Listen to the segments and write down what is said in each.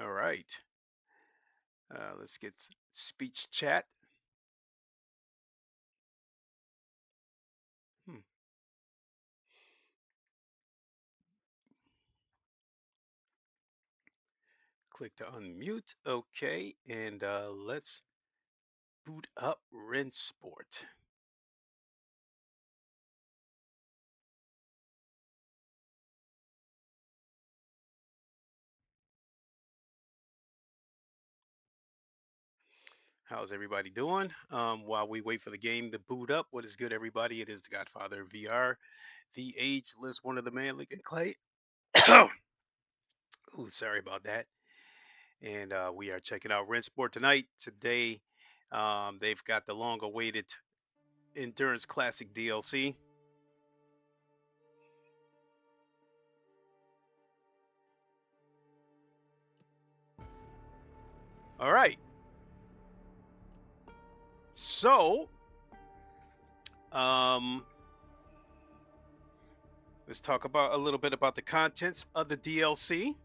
All right. Let's get speech chat. Hmm. Click to unmute. Okay, and let's boot up Rennsport. How's everybody doing? While we wait for the game to boot up, what is good, everybody? It is the Godfather of VR, the ageless, one of the man, Lincoln Clay. Ooh, sorry about that. And we are checking out Rennsport tonight. Today, they've got the long-awaited Endurance Classic DLC. All right. So, let's talk about a little bit about the contents of the DLC.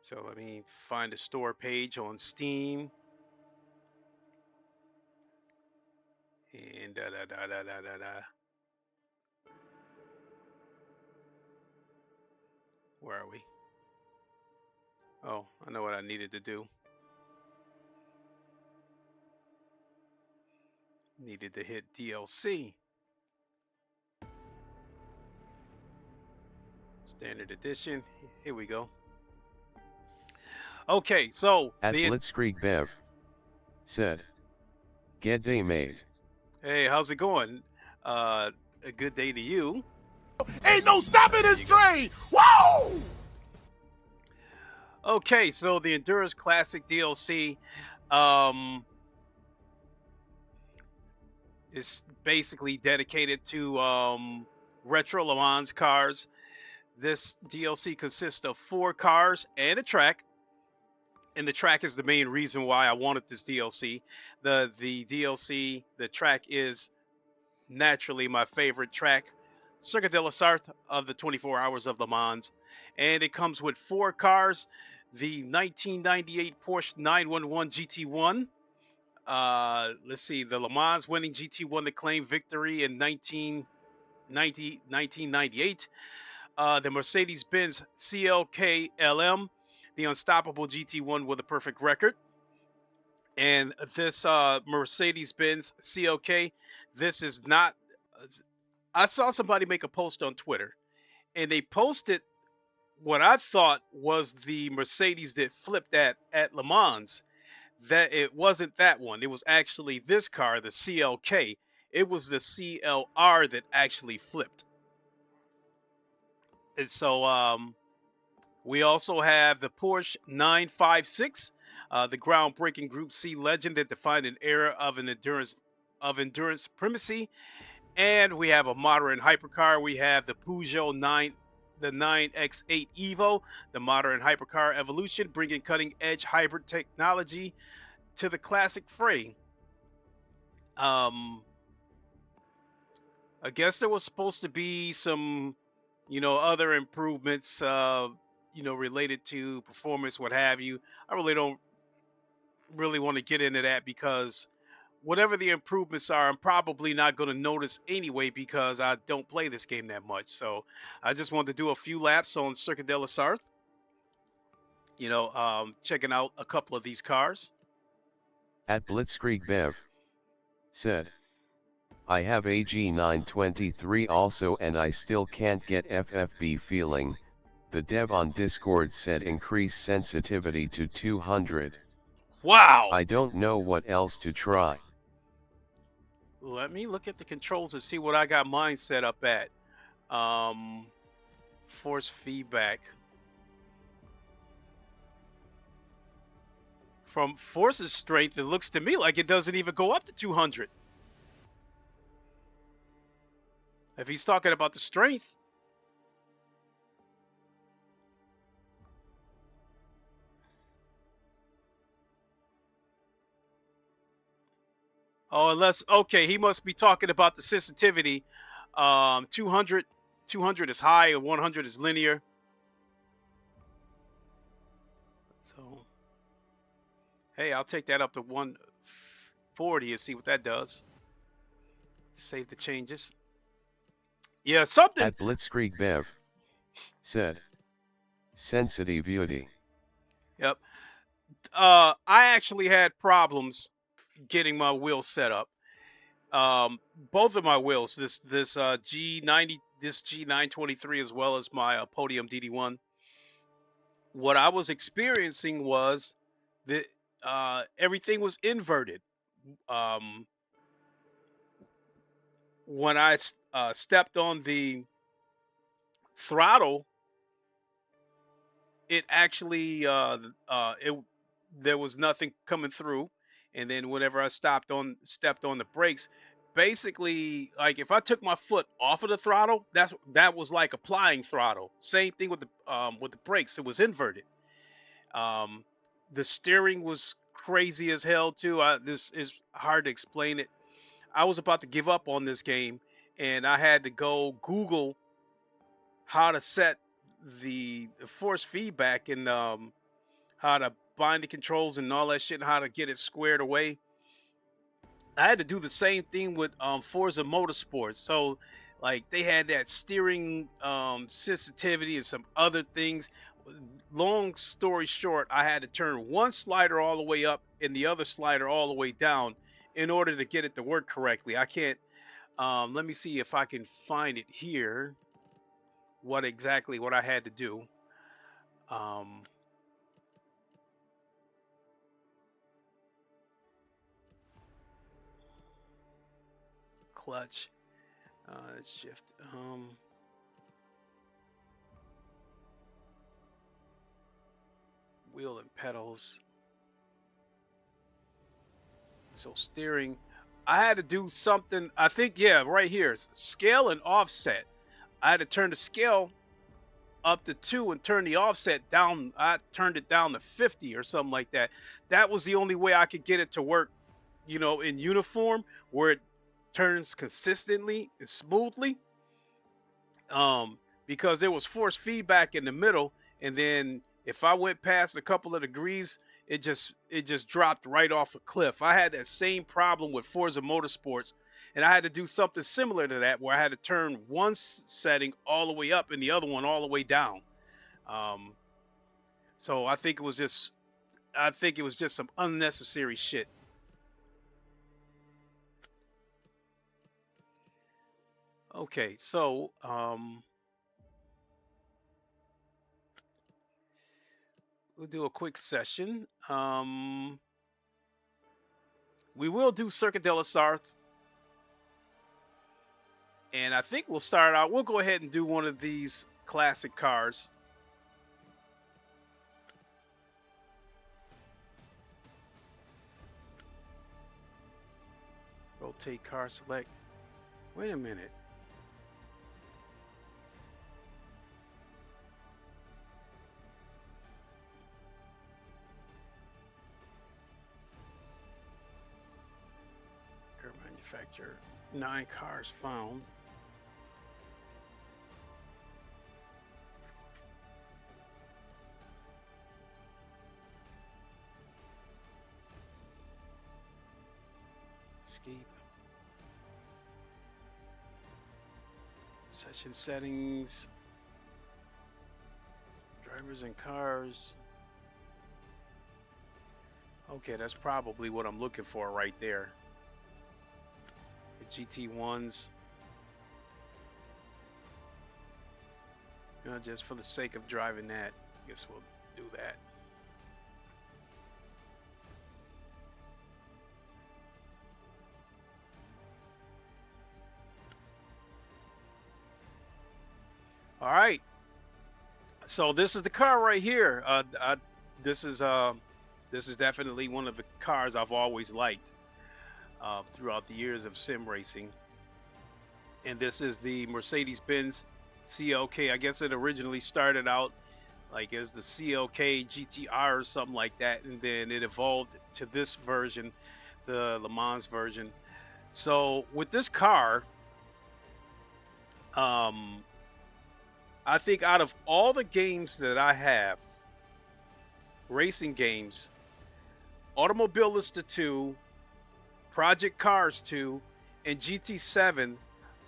So let me find the store page on Steam. And da da da da da da da. Where are we? Oh, I know what I needed to do. Needed to hit DLC. Standard edition. Here we go. Okay, so at Blitzkrieg Bev said, "Get day made." Hey, how's it going? A good day to you. Ain't no stopping this train! Whoa! Okay, so the Endurance Classic DLC is basically dedicated to retro Le Mans cars. This DLC consists of 4 cars and a track. And the track is the main reason why I wanted this DLC. The DLC, the track is naturally my favorite track, Circuit de la Sarthe of the 24 Hours of Le Mans. And it comes with 4 cars, the 1998 Porsche 911 GT1. Let's see, the Le Mans winning GT1 to claim victory in 1998. The Mercedes-Benz CLK LM, the unstoppable GT1 with a perfect record. And this Mercedes-Benz CLK, this is not. I saw somebody make a post on Twitter, and they posted what I thought was the Mercedes that flipped at Le Mans. That it wasn't that one. It was actually this car, the CLK. It was the CLR that actually flipped. And so we also have the Porsche 956, the groundbreaking Group C legend that defined an era of endurance supremacy. And we have a modern hypercar. We have the Peugeot 9X8 EVO, the modern hypercar evolution, bringing cutting-edge hybrid technology to the classic fray. I guess there was supposed to be some, other improvements, related to performance, what have you. I really don't really want to get into that because whatever the improvements are, I'm probably not going to notice anyway because I don't play this game that much. So I just wanted to do a few laps on Circuit de la Sarthe, checking out a couple of these cars. At Blitzkrieg Bev said, "I have a G923 also and I still can't get FFB feeling. The dev on Discord said increase sensitivity to 200. Wow. I don't know what else to try." Let me look at the controls and see what I got mine set up at. Force feedback. From Force's strength, it looks to me like it doesn't even go up to 200. If he's talking about the strength. Oh, unless, okay, he must be talking about the sensitivity. 200 is high and 100 is linear. So, hey, I'll take that up to 140 and see what that does. Save the changes. Yeah, something. At Blitzkrieg Bev said, sensitivity. Yep. I actually had problems getting my wheel set up. Both of my wheels, this G923 as well as my Podium DD1. What I was experiencing was that everything was inverted. When I stepped on the throttle, it actually there was nothing coming through, and then whenever I stepped on the brakes, basically, like if I took my foot off of the throttle, that was like applying throttle. Same thing with the brakes; it was inverted. The steering was crazy as hell too. This is hard to explain it. I was about to give up on this game, and I had to go Google how to set the force feedback and how to bind the controls and all that shit, and how to get it squared away. I had to do the same thing with Forza Motorsport. So, like, they had that steering sensitivity and some other things. Long story short, I had to turn one slider all the way up and the other slider all the way down in order to get it to work correctly. I can't. Let me see if I can find it here. What I had to do. Clutch. Let's shift. Wheel and pedals. So steering, I had to do something. I think, yeah, right here, scale and offset. I had to turn the scale up to 2 and turn the offset down. I turned it down to 50 or something like that. That was the only way I could get it to work, you know, in uniform, where it turns consistently and smoothly. Because there was force feedback in the middle, and then if I went past a couple of degrees, it just dropped right off a cliff. I had that same problem with Forza Motorsports, and I had to do something similar to that, where I had to turn one setting all the way up and the other one all the way down. So I think it was just some unnecessary shit. Okay, so we'll do a quick session. We will do Circuit de la Sarthe. And I think we'll start out. We'll go ahead and do one of these classic cars. Rotate car select. Wait a minute. Manufacturer, 9 cars found. Escape. Session settings. Drivers and cars. Okay, that's probably what I'm looking for right there. GT1s, you know, just for the sake of driving that, I guess we'll do that. All right, so this is the car right here. This is definitely one of the cars I've always liked. Throughout the years of sim racing, and this is the Mercedes-Benz CLK. I guess it originally started out like as the CLK GTR or something like that, and then it evolved to this version, the Le Mans version. So with this car, I think out of all the games that I have, racing games, Automobilista 2, Project Cars 2, and GT7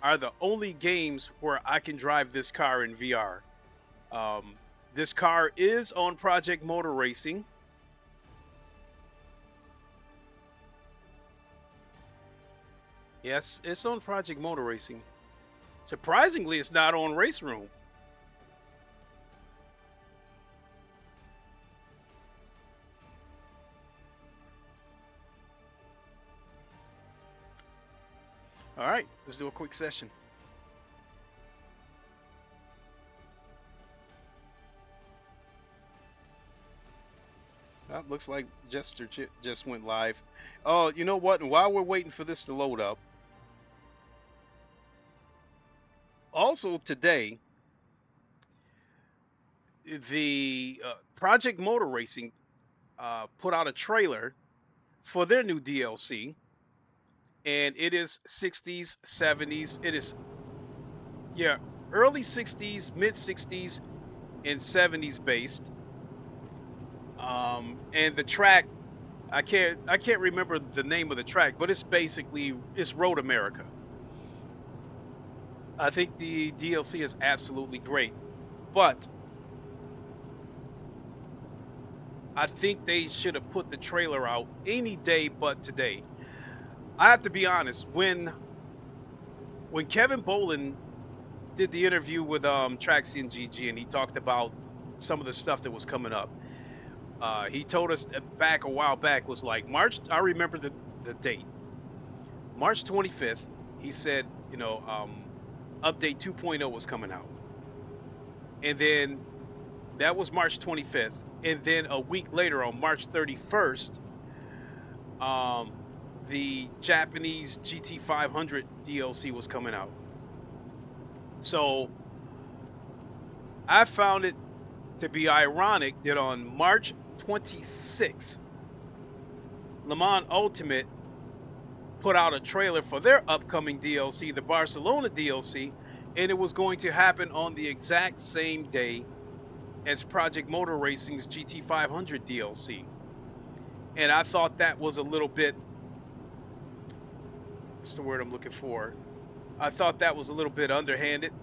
are the only games where I can drive this car in VR. This car is on Project Motor Racing. Yes, it's on Project Motor Racing. Surprisingly, it's not on Race Room. All right, let's do a quick session. Looks like Jester just went live. Oh, you know what? And while we're waiting for this to load up, also today, the Project Motor Racing put out a trailer for their new DLC, and it is 60s, 70s. It is, yeah, early 60s, mid 60s, and 70s based. And the track, I can't remember the name of the track, but it's Road America. I think the DLC is absolutely great, but I think they should have put the trailer out any day but today. I have to be honest, when Kevin Bolin did the interview with Traxi and GG, and he talked about some of the stuff that was coming up, he told us back a while back, was like March, I remember the date, March 25th, he said, you know, update 2.0 was coming out. And then that was March 25th. And then a week later, on March 31st, the Japanese GT500 DLC was coming out. So I found it to be ironic that on March 26th, Le Mans Ultimate put out a trailer for their upcoming DLC, the Barcelona DLC, and it was going to happen on the exact same day as Project Motor Racing's GT500 DLC. And I thought that was a little bit, what's the word I'm looking for? I thought that was a little bit underhanded,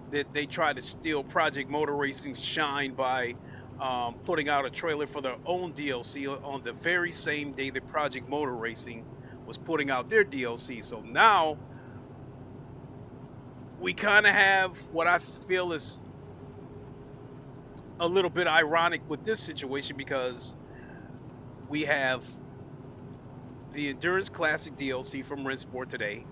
that they tried to steal Project Motor Racing's shine by putting out a trailer for their own DLC on the very same day that Project Motor Racing was putting out their DLC. So now we kind of have what I feel is a little bit ironic with this situation, because we have the Endurance Classic DLC from Rennsport today,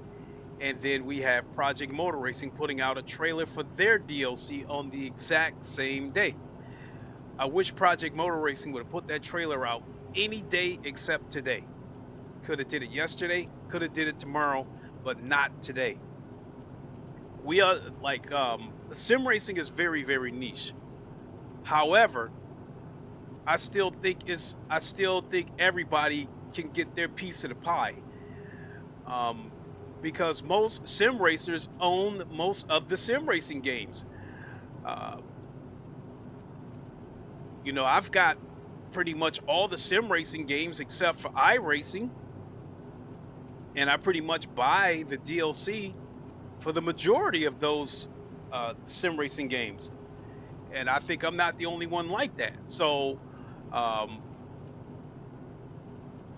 and then we have Project Motor Racing putting out a trailer for their DLC on the exact same day. I wish Project Motor Racing would have put that trailer out any day except today. Could have did it yesterday, could have did it tomorrow, but not today. We are like, sim racing is very, very niche. However, I still think everybody can get their piece of the pie, because most sim racers own most of the sim racing games. You know, I've got pretty much all the sim racing games except for iRacing, and I pretty much buy the DLC for the majority of those sim racing games. And I think I'm not the only one like that. So,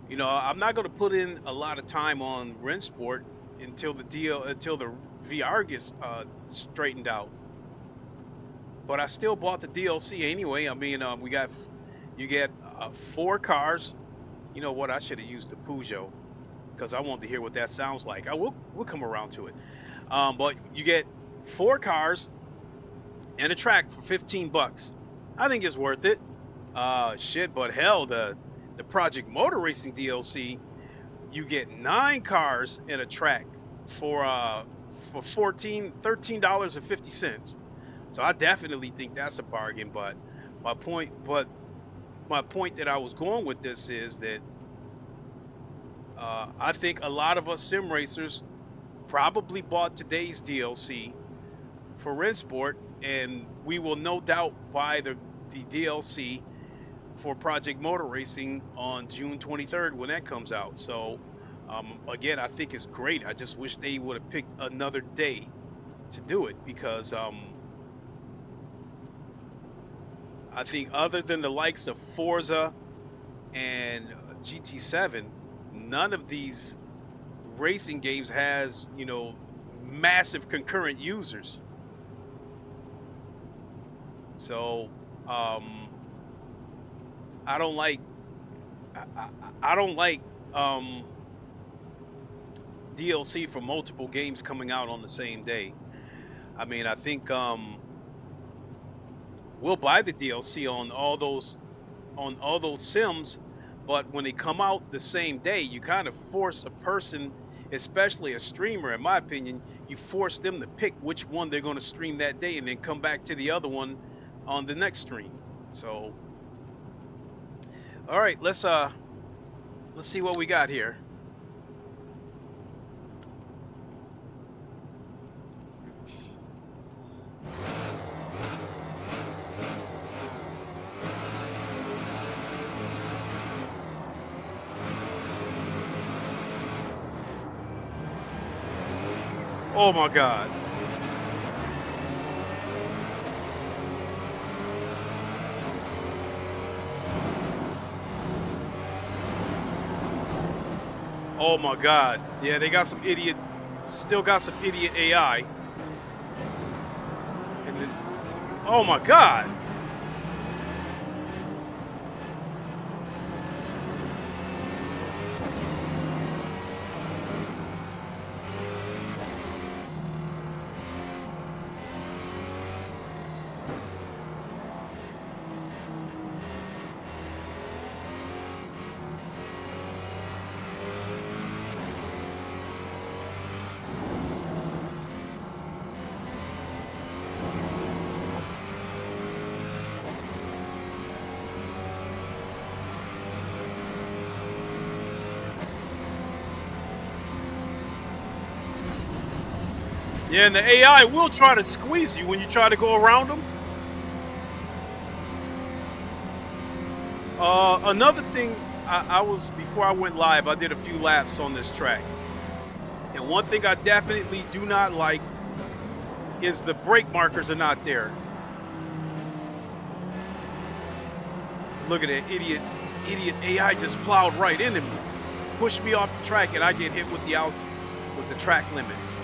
you know, I'm not going to put in a lot of time on Rennsport until the VR gets straightened out. But I still bought the DLC anyway. I mean, you get 4 cars. You know what? I should have used the Peugeot, because I wanted to hear what that sounds like. We'll come around to it. But you get 4 cars and a track for $15. I think it's worth it. Shit, but hell, the Project Motor Racing DLC, you get 9 cars and a track for $13.50. So I definitely think that's a bargain. But my point that I was going with this is that I think a lot of us sim racers probably bought today's DLC for Rennsport, and we will no doubt buy the DLC for Project Motor Racing on June 23rd when that comes out. So again, I think it's great. I just wish they would have picked another day to do it, because I think other than the likes of Forza and GT7, none of these racing games has, you know, massive concurrent users. So I don't like DLC for multiple games coming out on the same day. I mean, I think we'll buy the DLC on all those sims, but when they come out the same day, you kind of force a person, especially a streamer, in my opinion, you force them to pick which one they're going to stream that day and then come back to the other one on the next stream. So all right, let's see what we got here. Oh my God. Oh my God. Yeah, they got some idiot, still got some idiot AI. And then, oh my God. Yeah, and the AI will try to squeeze you when you try to go around them. Another thing, I was, before I went live, I did a few laps on this track. And one thing I definitely do not like is the brake markers are not there. Look at that idiot AI just plowed right into me. Pushed me off the track, and I get hit with the track limits.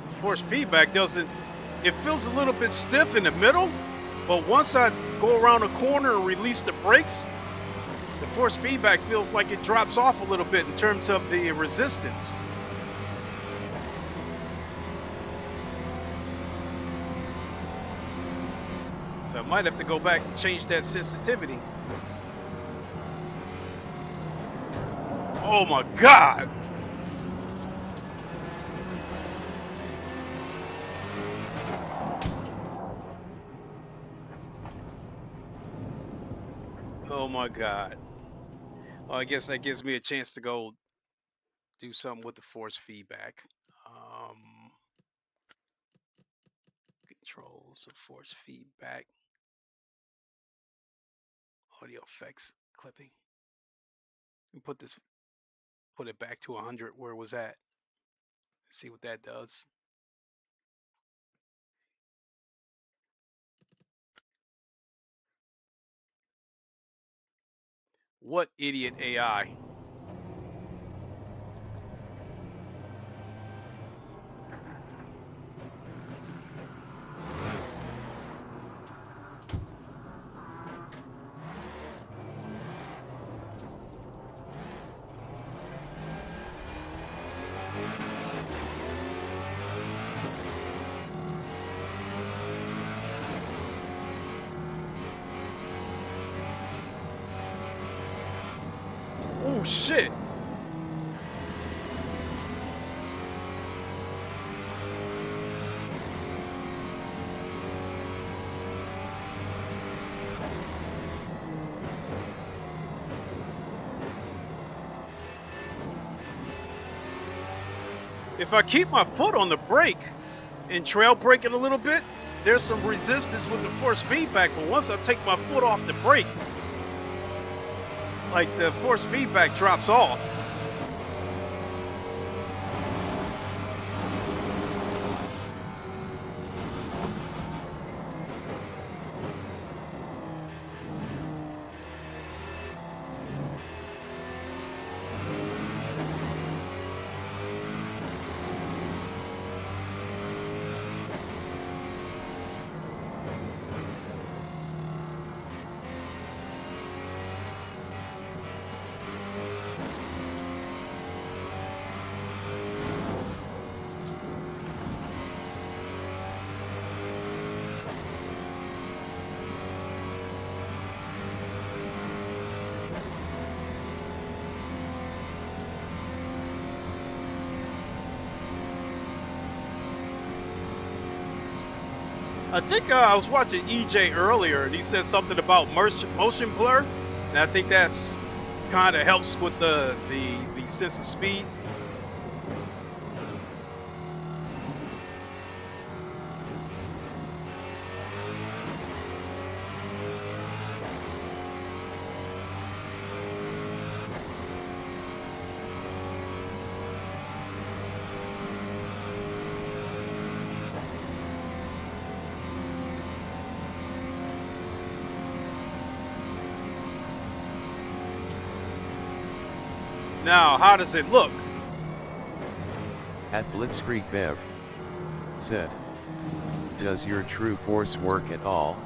Force feedback doesn't, it feels a little bit stiff in the middle, but once I go around a corner and release the brakes, the force feedback feels like it drops off a little bit in terms of the resistance. So I might have to go back and change that sensitivity. Oh my God! Oh my God. Well, I guess that gives me a chance to go do something with the force feedback. Controls of force feedback. Audio effects clipping. And put it back to 100 where it was at. See what that does. What idiot AI? Oh shit. If I keep my foot on the brake and trail brake it a little bit, there's some resistance with the force feedback, but once I take my foot off the brake, like the force feedback drops off. I think I was watching EJ earlier, and he said something about motion blur, and I think that's kind of helps with the sense of speed. Now, how does it look? At Blitzkrieg Bev said, does your true force work at all?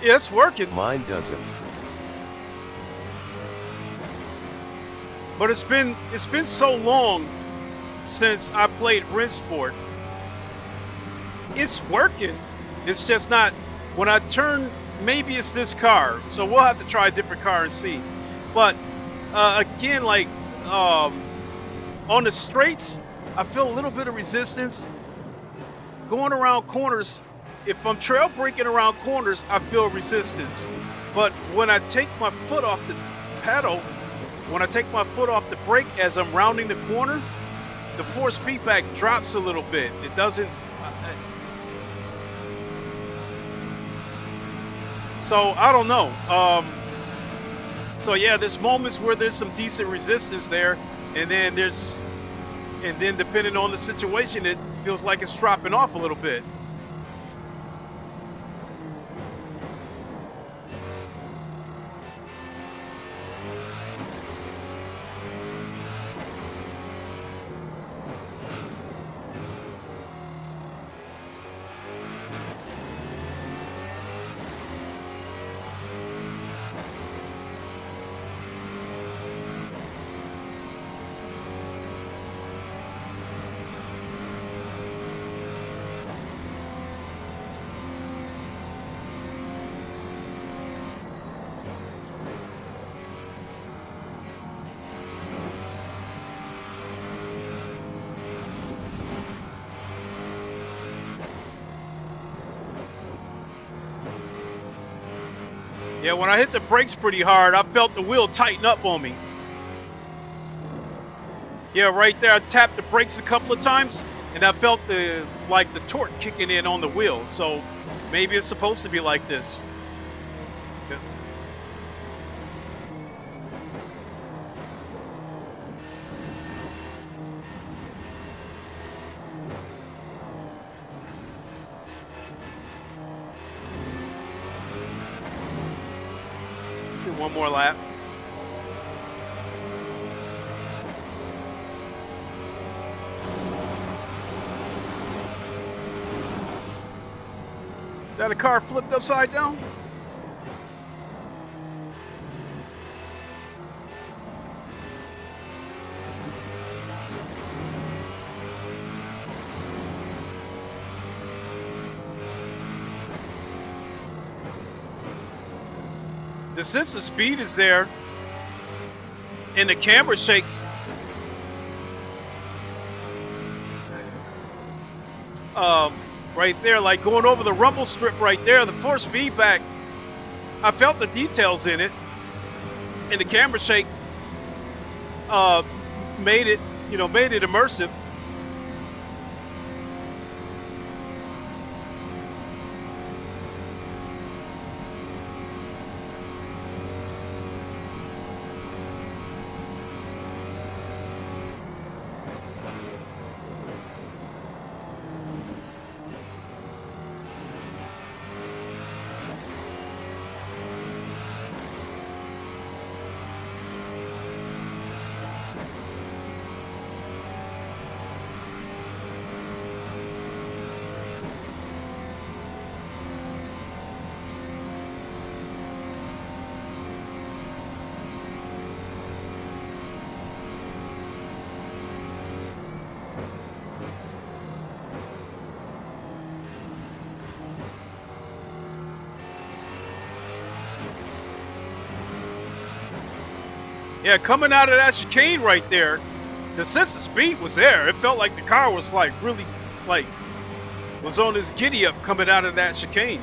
Yeah, it's working. Mine doesn't. But it's been so long since I played Rennsport. It's working. It's just not when I turn. Maybe it's this car, so we'll have to try a different car and see. But again, like on the straights, I feel a little bit of resistance. Going around corners, if I'm trail braking around corners, I feel resistance. But when I take my foot off the pedal, when I take my foot off the brake as I'm rounding the corner, the force feedback drops a little bit. It doesn't. So I don't know. So yeah, there's moments where there's some decent resistance there, and then depending on the situation, it feels like it's dropping off a little bit. Yeah, when I hit the brakes pretty hard, I felt the wheel tighten up on me. Yeah, right there, I tapped the brakes a couple of times, and I felt the torque kicking in on the wheel. So maybe it's supposed to be like this. Yeah. Do one more lap. Is that a car flipped upside down? The sense of speed is there, and the camera shakes. Right there, like going over the rumble strip right there, the force feedback, I felt the details in it, and the camera shake made it immersive. Yeah, coming out of that chicane right there, the sense of speed was there. It felt like the car was like really, like, was on his giddy up coming out of that chicane.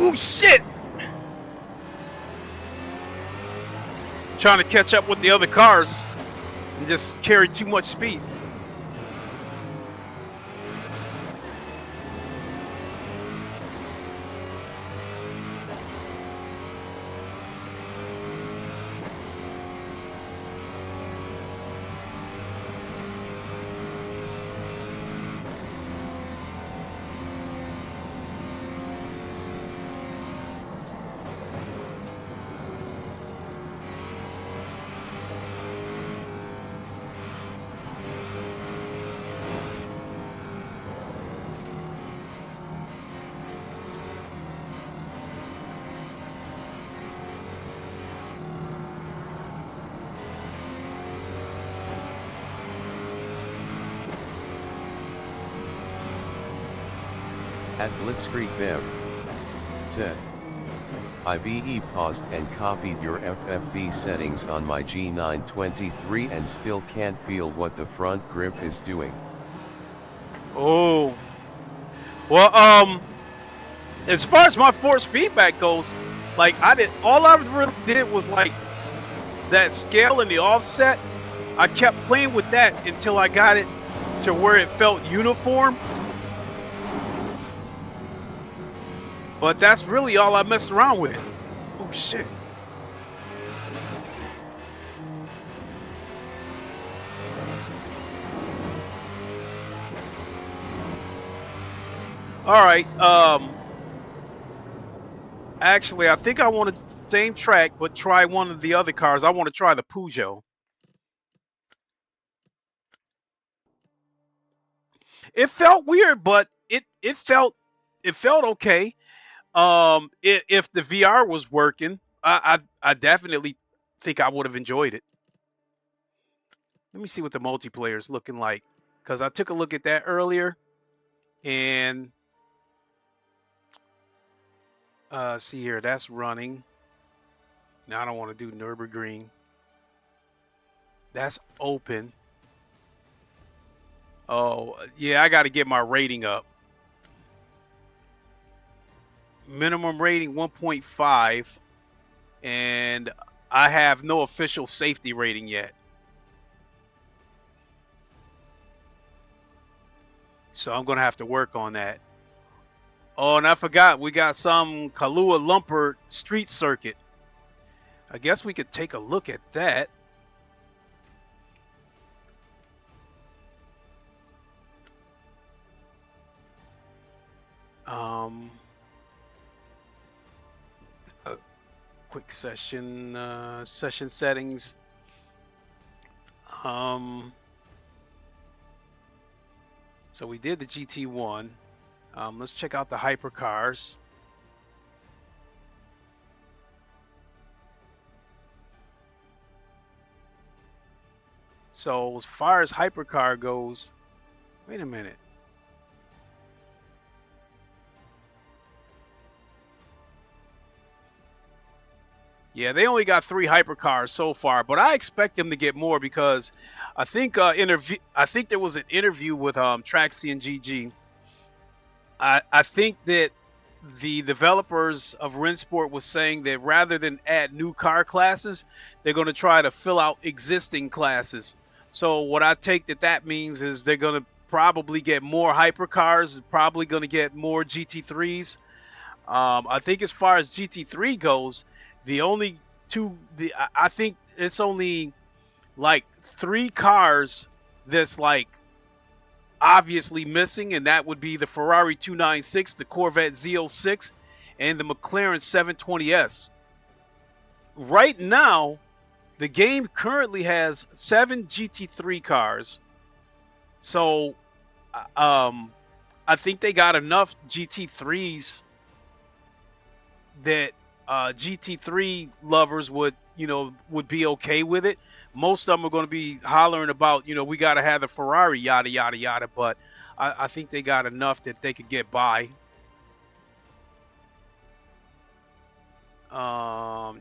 Oh shit! Trying to catch up with the other cars and just carry too much speed. At Blitzkrieg Bev said, IBE paused and copied your FFB settings on my G923 and still can't feel what the front grip is doing. Oh, well, as far as my force feedback goes, like all I really did was like that scale and the offset. I kept playing with that until I got it to where it felt uniform. But that's really all I messed around with. Oh shit. All right, actually I think I want to same track, but try one of the other cars. I want to try the Peugeot. It felt weird, but it felt okay. If the VR was working, I definitely think I would have enjoyed it. Let me see what the multiplayer is looking like, because I took a look at that earlier, and see here, that's running. Now I don't want to do Nürburgring. That's open. Oh yeah, I got to get my rating up. Minimum rating 1.5, and I have no official safety rating yet. So I'm gonna have to work on that. Oh, and I forgot, we got some Kuala Lumpur street circuit. I guess we could take a look at that. A quick session, session settings. So we did the GT1. Let's check out the hypercars. So as far as hypercar goes, wait a minute. Yeah, they only got 3 hypercars so far, but I expect them to get more, because I think there was an interview with Traxi and GG. I think that the developers of Rennsport was saying that rather than add new car classes, they're going to try to fill out existing classes. So what I take that means is they're going to probably get more hypercars, probably going to get more GT3s. I think as far as GT3 goes, I think it's only like 3 cars that's like obviously missing, and that would be the Ferrari 296, the Corvette Z06, and the McLaren 720S. Right now, the game currently has 7 GT3 cars. So I think they got enough GT3s that GT3 lovers would be okay with it. Most of them are going to be hollering about, we got to have the Ferrari, yada, yada, yada. But I think they got enough that they could get by.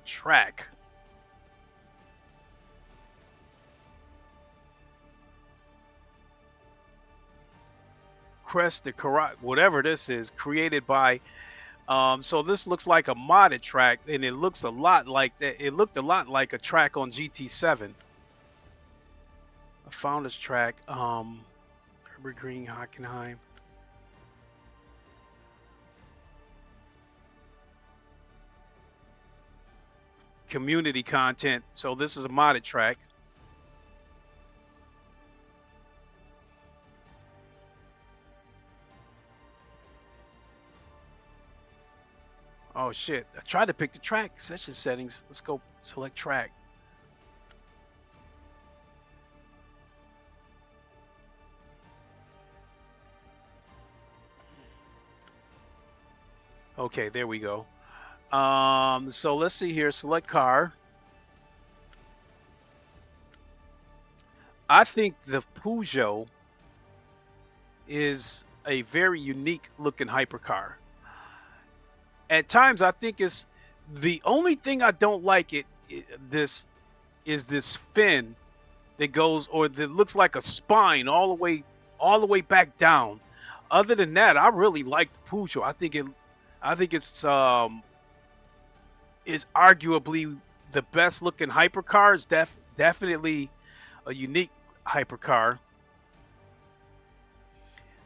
Track. Crest, whatever this is, created by... so this looks like a modded track, and it looks a lot like that. It looked a lot like a track on GT7. A Founders track. Nürburgring, Hockenheim. Community content. So this is a modded track. Oh shit, I tried to pick the track session settings. Let's go select track. Okay, there we go. So let's see here, select car. I think the Peugeot is a very unique looking hypercar. At times, I think it's the only thing I don't like this fin that goes, or that looks like a spine all the way back down. Other than that, I really like the Peugeot. I think it's is arguably the best looking hypercar. It's definitely a unique hypercar.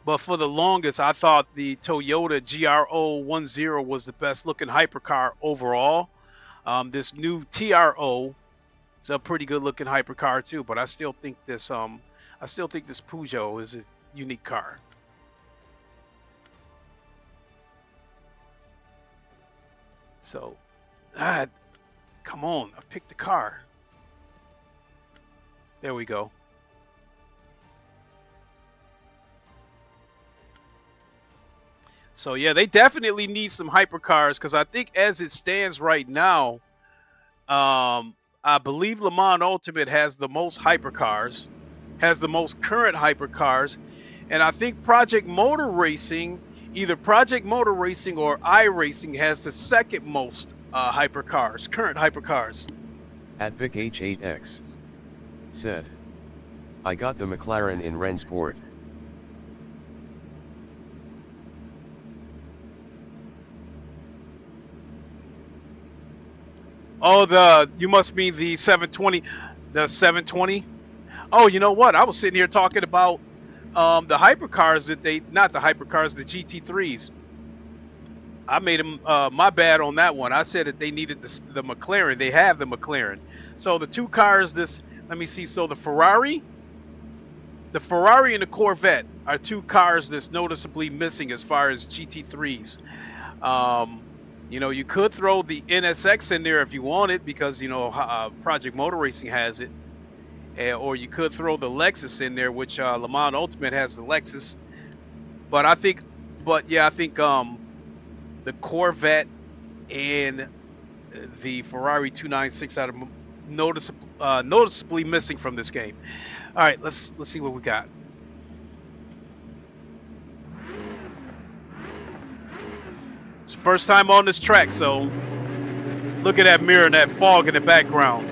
But for the longest, I thought the Toyota GR010 was the best looking hypercar overall. This new TRO is a pretty good looking hypercar too, but I still think this Peugeot is a unique car. So Come on, I picked the car. There we go. So yeah, they definitely need some hypercars because I think as it stands right now, I believe Le Mans Ultimate has the most hypercars, has the most current hypercars, and I think Project Motor Racing, either Project Motor Racing or iRacing, has the second most hypercars, current hypercars. Advic H8X said, I got the McLaren in Rennsport. Oh, you must mean the 720, the 720. Oh, you know what? I was sitting here talking about the hypercars that not the hypercars, the GT3s. I made them, my bad on that one. I said that they needed the McLaren. They have the McLaren. So the two cars, let me see. So the Ferrari and the Corvette are two cars that's noticeably missing as far as GT3s. You know, you could throw the NSX in there if you wanted because, you know, Project Motor Racing has it. Or you could throw the Lexus in there, which Le Mans Ultimate has the Lexus. But I think the Corvette and the Ferrari 296 are noticeably missing from this game. All right, let's see what we got. It's the first time on this track, so look at that mirror and that fog in the background.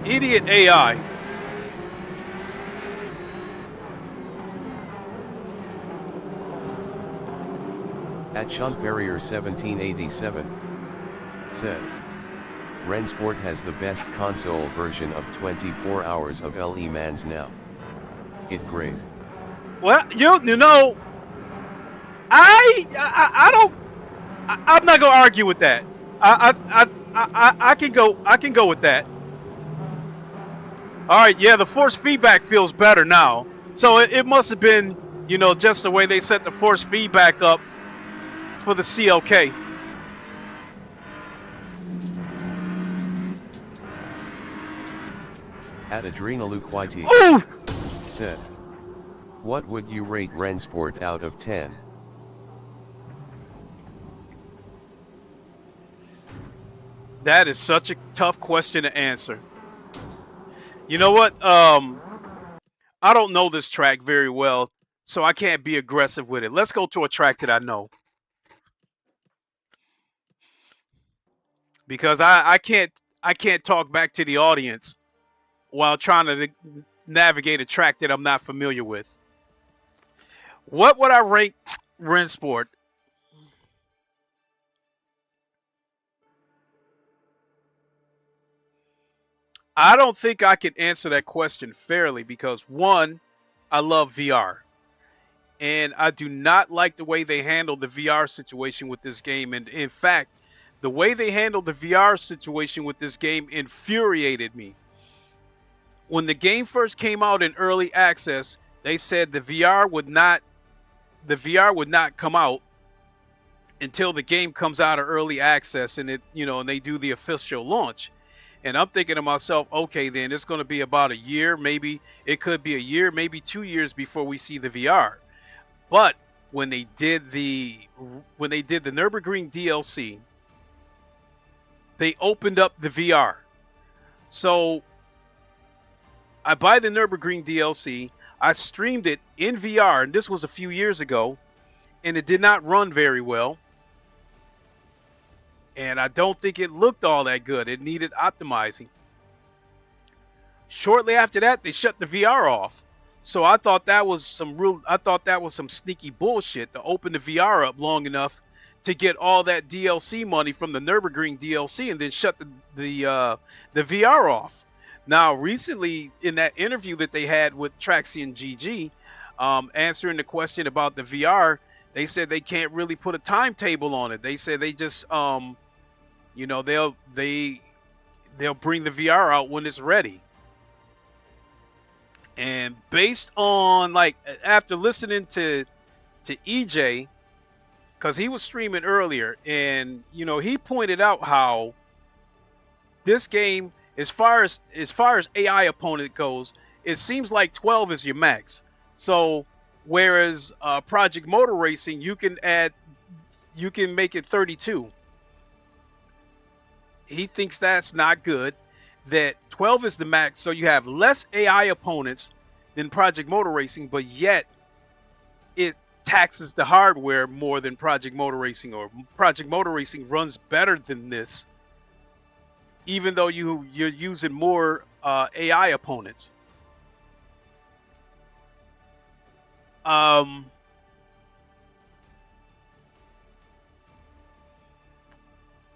Idiot AI. At Shunferrier 1787 said, Rennsport has the best console version of 24 hours of Le Mans now. It great. Well, you know, I'm not gonna argue with that. I can go with that. All right, yeah, the force feedback feels better now. So it must have been, you know, just the way they set the force feedback up for the CLK. At Adrenaluquity said, what would you rate Rennsport out of 10? That is such a tough question to answer. You know what? I don't know this track very well, so I can't be aggressive with it. Let's go to a track that I know. Because I can't talk back to the audience while trying to navigate a track that I'm not familiar with. What would I rank Rennsport? I don't think I can answer that question fairly because, one, I love VR. And I do not like the way they handled the VR situation with this game. And in fact, the way they handled the VR situation with this game infuriated me. When the game first came out in early access, they said the VR would not come out until the game comes out of early access and and they do the official launch. And I'm thinking to myself, okay, then it's going to be about a year, maybe it could be a year, maybe 2 years before we see the VR. But when they did the Nürburgring DLC, they opened up the VR. So I buy the Nürburgring DLC, I streamed it in VR, and this was a few years ago, and it did not run very well. And I don't think it looked all that good. It needed optimizing. Shortly after that, they shut the VR off. So I thought that was some sneaky bullshit to open the VR up long enough to get all that DLC money from the Nürburgring DLC and then shut the VR off. Now, recently in that interview that they had with Traxian GG, answering the question about the VR, they said they can't really put a timetable on it. They said they just they they'll bring the VR out when it's ready. And based on, like, after listening to EJ, because he was streaming earlier, and you know, he pointed out how this game, as far as AI opponent goes, it seems like 12 is your max. So whereas Project Motor Racing, you can make it 32. He thinks that's not good. That 12 is the max, so you have less AI opponents than Project Motor Racing, but yet it taxes the hardware more than Project Motor Racing, or Project Motor Racing runs better than this, even though you're using more AI opponents.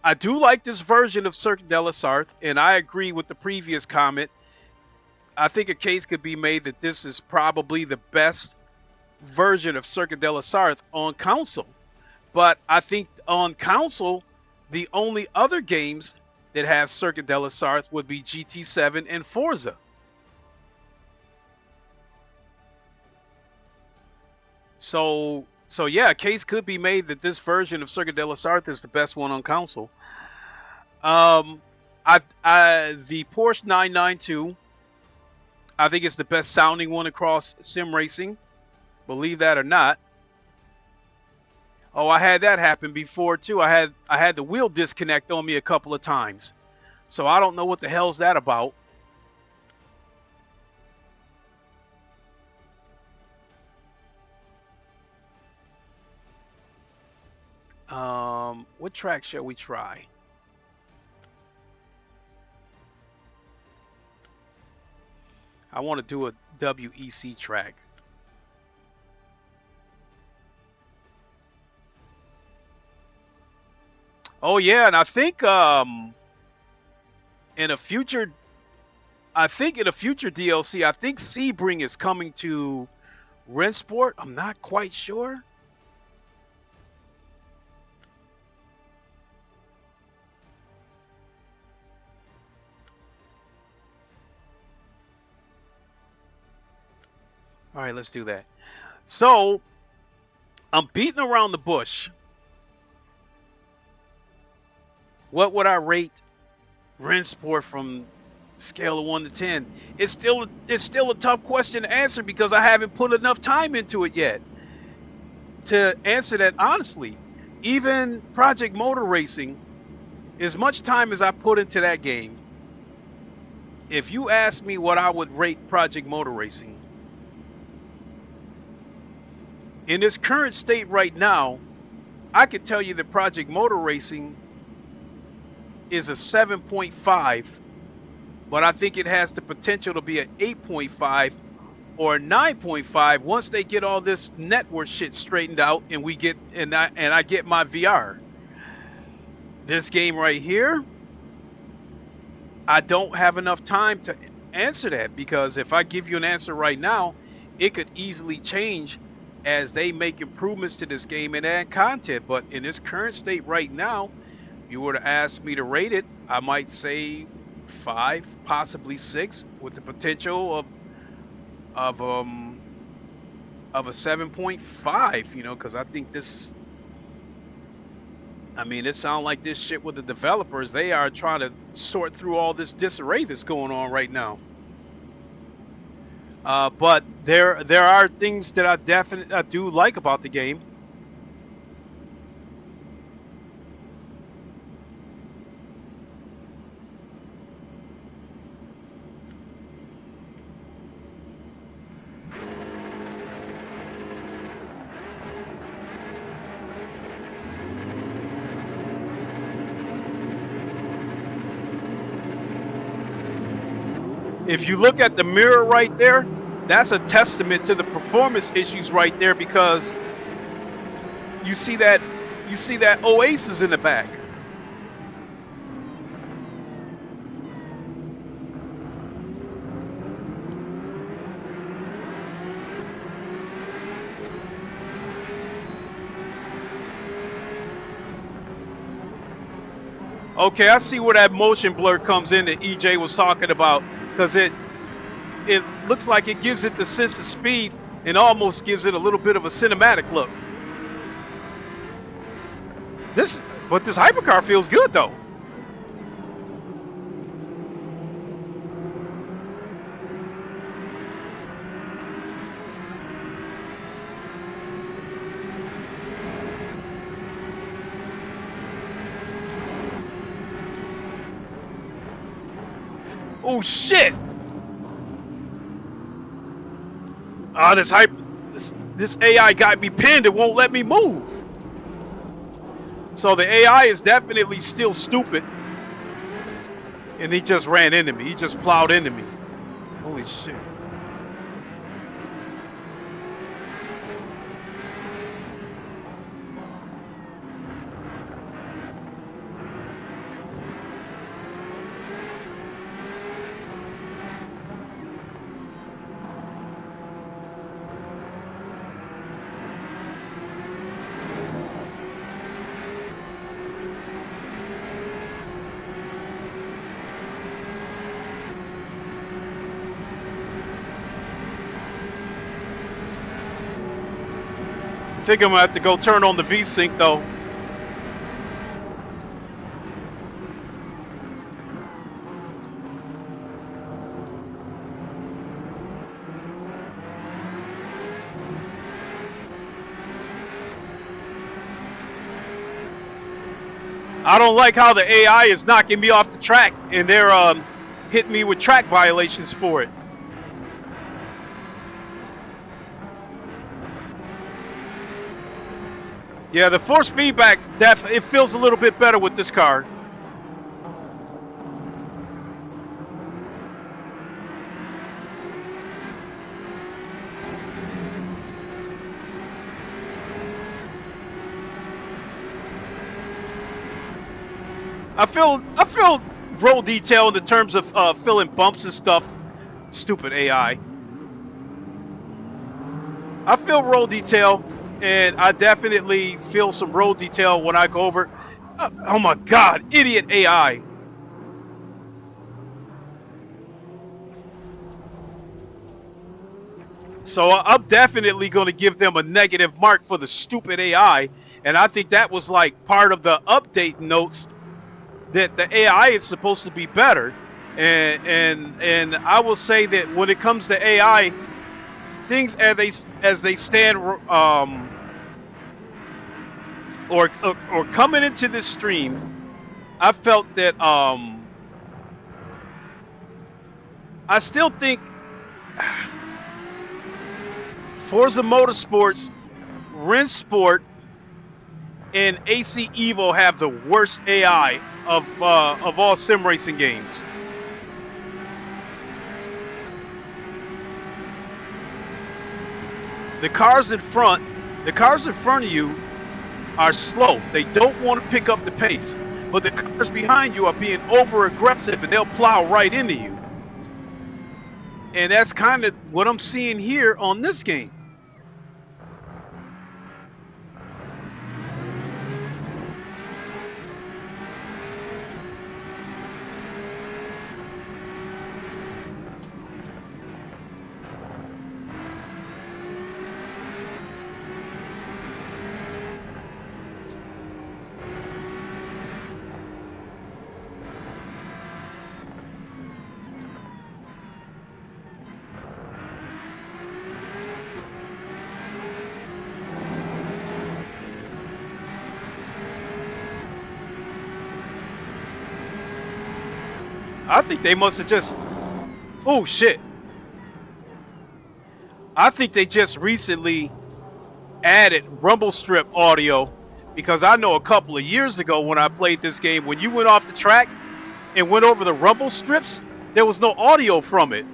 I do like this version of Circuit de la Sarthe, and I agree with the previous comment. I think a case could be made that this is probably the best version of Circuit de la Sarthe on console. But I think on console, the only other games that have Circuit de la Sarthe would be GT7 and Forza. So yeah, a case could be made that this version of Circuit de la Sarthe is the best one on console. The Porsche 992, I think it's the best sounding one across sim racing, believe that or not. Oh, I had that happen before too. I had the wheel disconnect on me a couple of times, so I don't know what the hell's that about. What track shall we try? I want to do a WEC track. Oh yeah, and I think in a future DLC, I think Sebring is coming to Rennsport. I'm not quite sure. All right, let's do that. So, I'm beating around the bush. What would I rate Rennsport from scale of 1 to 10? It's still a tough question to answer because I haven't put enough time into it yet to answer that honestly. Even Project Motor Racing, as much time as I put into that game, if you ask me what I would rate Project Motor Racing, in its current state right now, I could tell you that Project Motor Racing is a 7.5, but I think it has the potential to be an 8.5 or a 9.5 once they get all this network shit straightened out and we get I get my VR. This game right here, I don't have enough time to answer that, because if I give you an answer right now, it could easily change as they make improvements to this game and add content. But in its current state right now, if you were to ask me to rate it, I might say 5, possibly 6, with the potential of a 7.5, you know, because I think this, I mean, it sounds like this shit with the developers, they are trying to sort through all this disarray that's going on right now. But there are things that I definitely do like about the game. If you look at the mirror right there, that's a testament to the performance issues right there, because you see that Oasis in the back. Okay, I see where that motion blur comes in that EJ was talking about, because it looks like it gives it the sense of speed and almost gives it a little bit of a cinematic look. But this hypercar feels good though. Oh shit! Ah, this AI got me pinned. It won't let me move. So the AI is definitely still stupid. And he just ran into me. He just plowed into me. Holy shit. I think I'm gonna have to go turn on the V-Sync though. I don't like how the AI is knocking me off the track and they're hitting me with track violations for it. Yeah, the force feedback, it feels a little bit better with this car. I feel roll detail in the terms of filling bumps and stuff. Stupid AI. I feel roll detail. And I definitely feel some road detail when I go over. Oh my God, idiot AI. So I'm definitely going to give them a negative mark for the stupid AI. And I think that was like part of the update notes that the AI is supposed to be better. And I will say that when it comes to AI, things as they stand, or coming into this stream, I felt that I still think Forza Motorsports, Rennsport, and AC Evo have the worst AI of all sim racing games. The cars in front of you are slow. They don't want to pick up the pace. But the cars behind you are being over aggressive and they'll plow right into you. And that's kind of what I'm seeing here on this game. I think they must have just... Oh, shit. I think they just recently added rumble strip audio, because I know a couple of years ago when I played this game, when you went off the track and went over the rumble strips, there was no audio from it.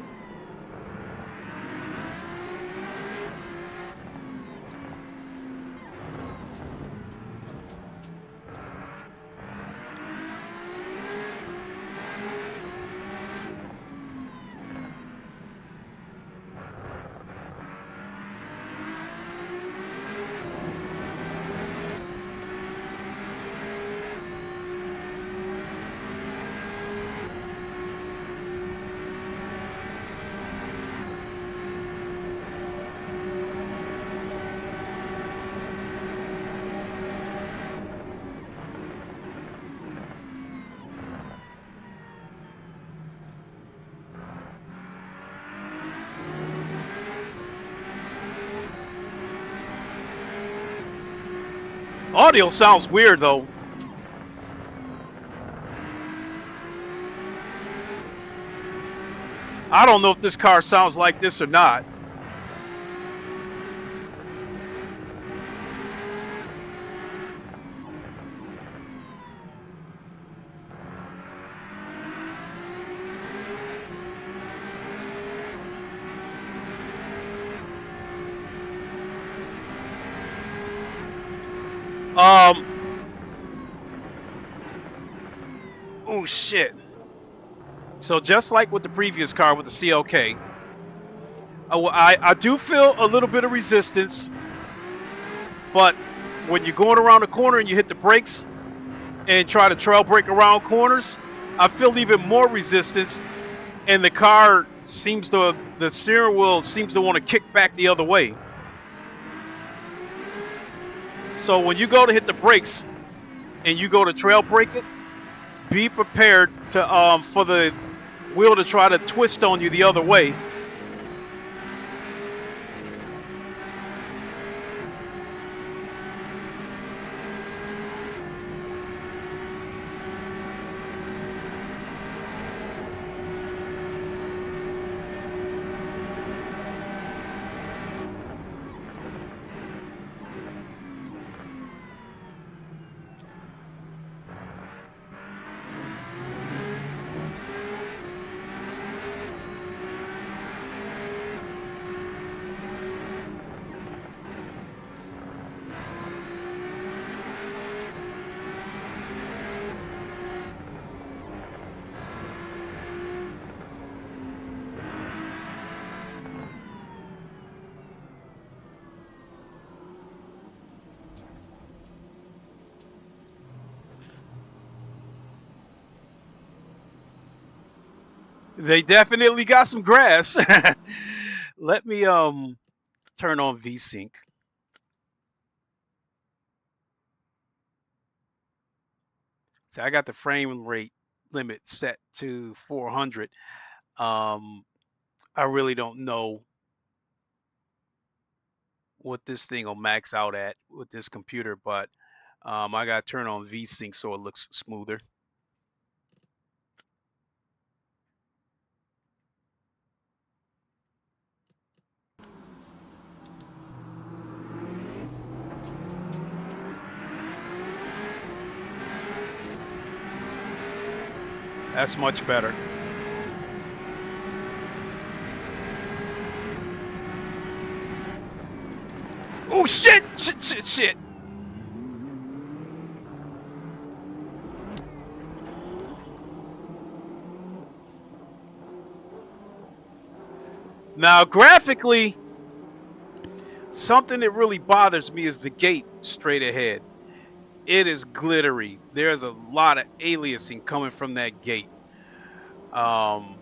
Audio sounds weird though. I don't know if this car sounds like this or not. Oh shit. So just like with the previous car with the CLK, I do feel a little bit of resistance, but when you're going around the corner and you hit the brakes and try to trail brake around corners, I feel even more resistance, and the car seems to, the steering wheel seems to want to kick back the other way. So when you go to hit the brakes and you go to trail brake it, be prepared to for the wheel to try to twist on you the other way. They definitely got some grass. Let me turn on VSync. So I got the frame rate limit set to 400. I really don't know what this thing will max out at with this computer, but I got to turn on VSync so it looks smoother. That's much better. Oh shit! Shit! Now, graphically, something that really bothers me is the gate straight ahead. It is glittery. There's a lot of aliasing coming from that gate. And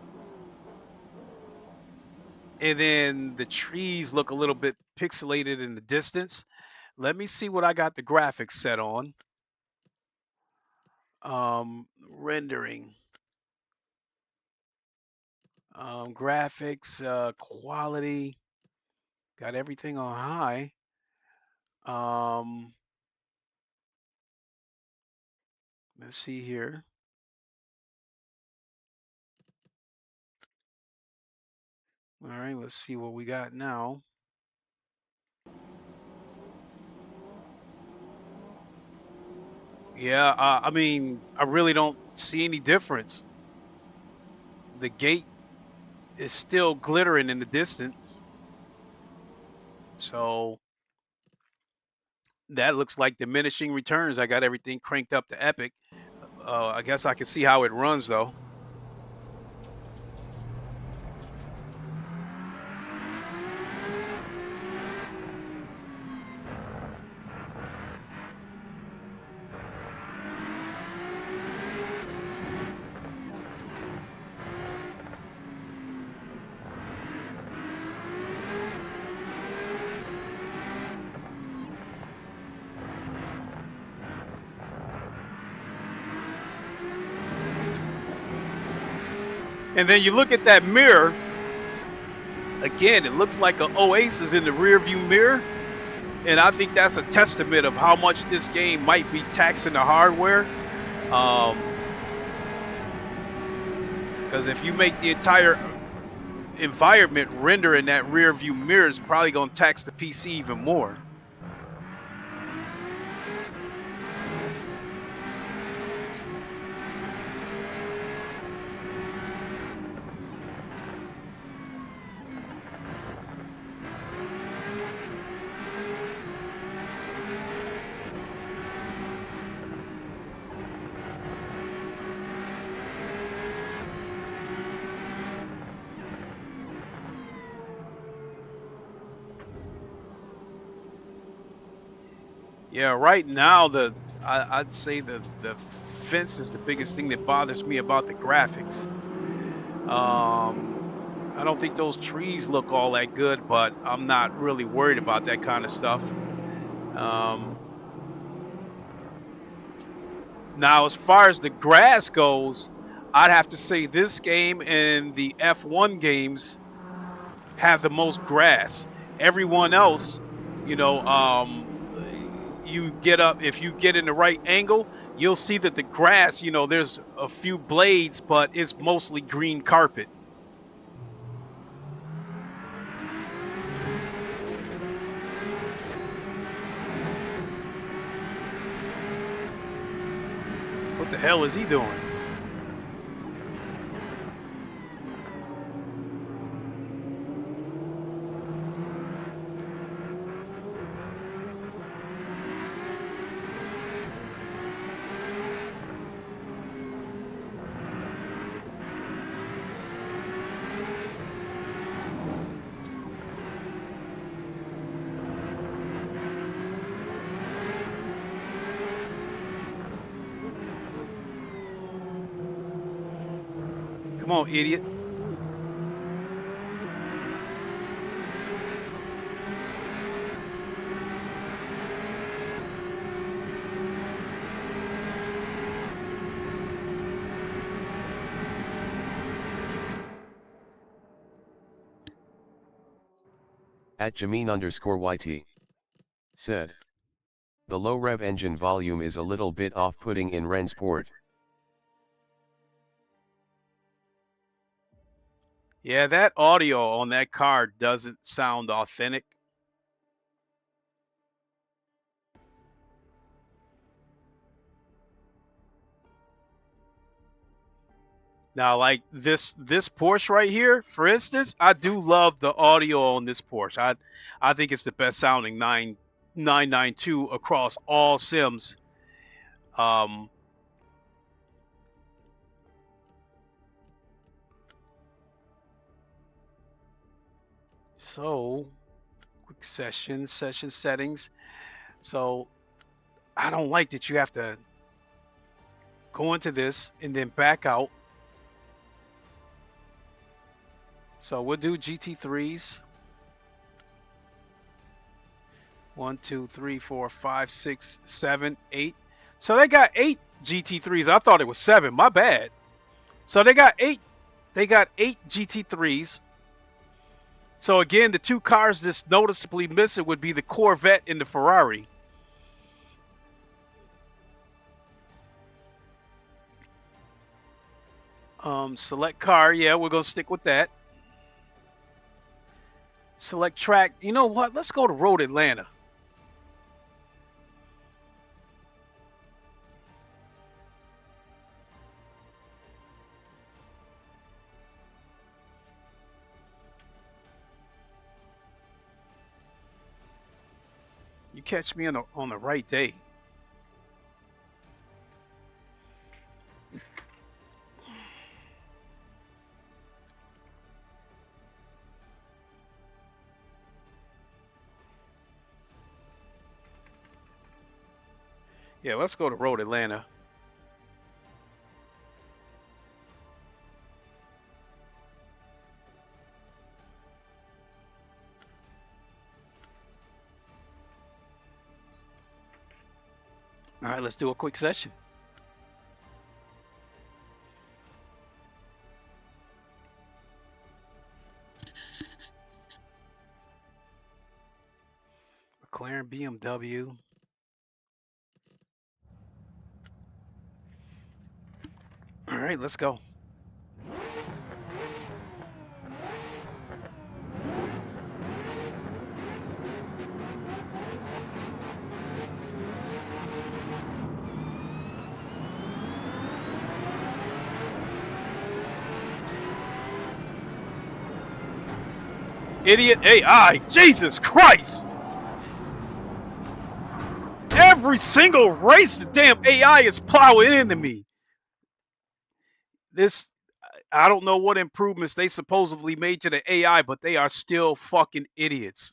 then the trees look a little bit pixelated in the distance. Let me see what I got the graphics set on. Rendering. Graphics, quality. Got everything on high. Let's see here. All right, let's see what we got now. Yeah, I mean, I really don't see any difference. The gate is still glittering in the distance. So that looks like diminishing returns. I got everything cranked up to epic. I guess I can see how it runs though. And then you look at that mirror, again, it looks like an oasis in the rear view mirror. And I think that's a testament of how much this game might be taxing the hardware. Because if you make the entire environment render in that rear view mirror, it's probably going to tax the PC even more. Yeah, right now I'd say the fence is the biggest thing that bothers me about the graphics. I don't think those trees look all that good, but I'm not really worried about that kind of stuff. Now, as far as the grass goes, I'd have to say this game and the F1 games have the most grass. Everyone else, you know, you get up, if you get in the right angle, you'll see that the grass, you know, there's a few blades, but it's mostly green carpet. What the hell is he doing? Come on, idiot. At Jamin_YT said, the low rev engine volume is a little bit off-putting in Rennsport. Yeah, that audio on that car doesn't sound authentic. Now, like this Porsche right here, for instance, I do love the audio on this Porsche. I think it's the best sounding 992 across all sims. So quick session settings. So I don't like that you have to go into this and then back out. So we'll do GT3s. 1, 2, 3, 4, 5, 6, 7, 8. So they got 8 GT3s. I thought it was 7. My bad. So they got 8. They got 8 GT3s. So again, the two cars that's noticeably missing would be the Corvette and the Ferrari. Select car. Yeah, we're gonna stick with that. Select track. You know what? Let's go to Road Atlanta. You catch me on the right day. Yeah, let's go to Road Atlanta. All right, let's do a quick session. McLaren BMW. All right, let's go. Idiot AI, Jesus Christ! Every single race, the damn AI is plowing into me. This, I don't know what improvements they supposedly made to the AI, but they are still fucking idiots.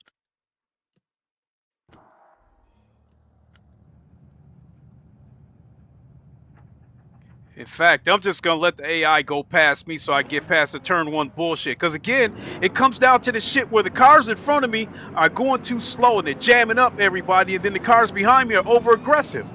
In fact, I'm just going to let the AI go past me so I get past the turn one bullshit. Because again, it comes down to the shit where the cars in front of me are going too slow and they're jamming up everybody, and then the cars behind me are over aggressive.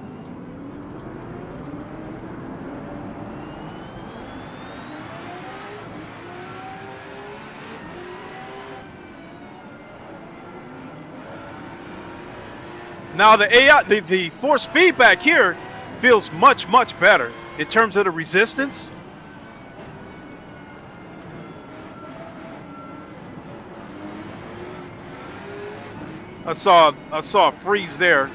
Now the AI, the force feedback here feels much, much better in terms of the resistance. I saw a freeze there.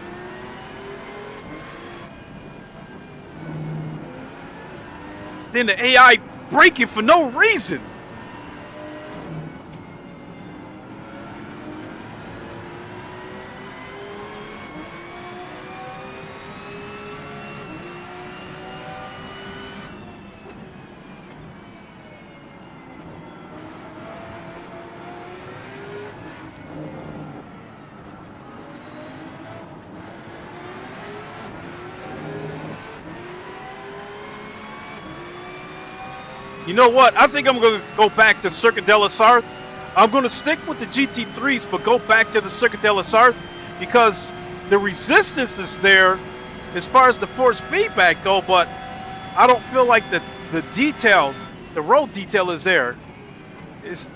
Then the AI braking for no reason. You know what? I think I'm going to go back to Circuit de la Sarthe. I'm going to stick with the GT3s, but go back to the Circuit de la Sarthe because the resistance is there as far as the force feedback go, but I don't feel like the detail, the road detail is there. It's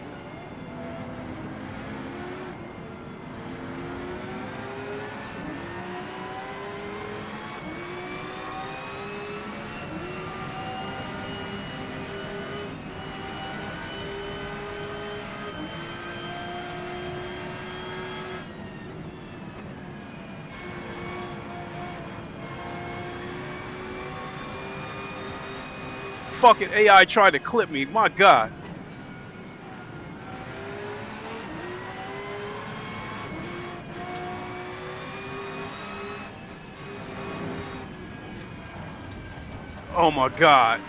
fucking AI tried to clip me. My God. Oh my God.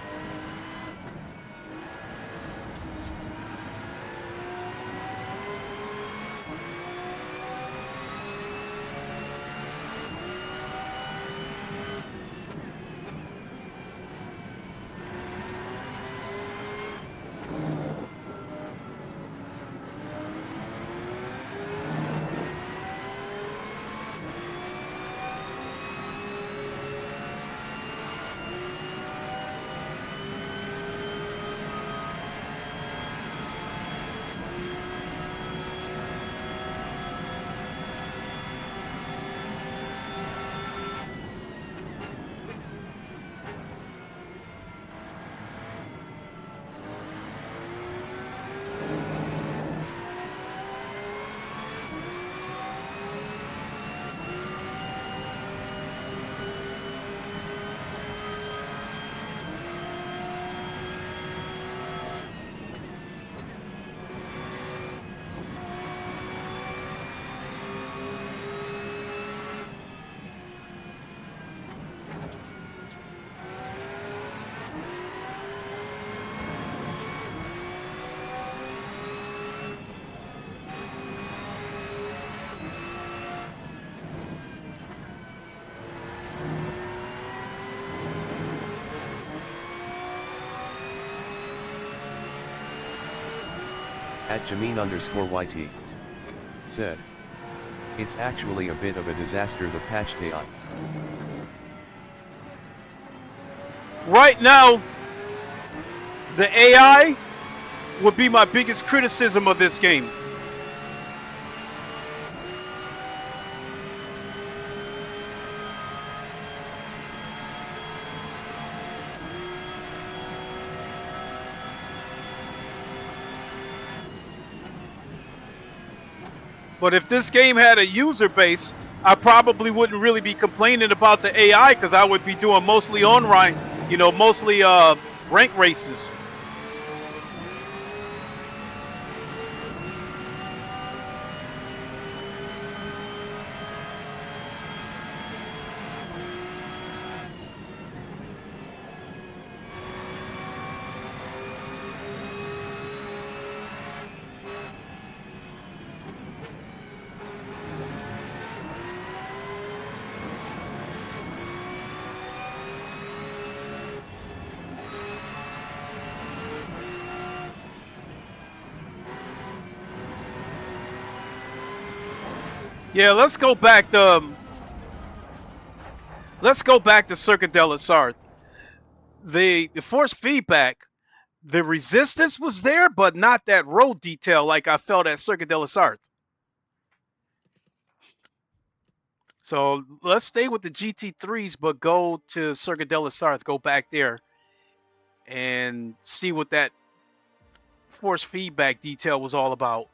At Jamin_YT said, "It's actually a bit of a disaster, the patched AI. Right now, the AI would be my biggest criticism of this game. But if this game had a user base, I probably wouldn't really be complaining about the AI because I would be doing mostly on-rank, you know, mostly rank races. Yeah, let's go back to Circuit de la Sarthe. The force feedback, the resistance was there, but not that road detail like I felt at Circuit de la Sarthe. So let's stay with the GT3s, but go to Circuit de la Sarthe, go back there and see what that force feedback detail was all about.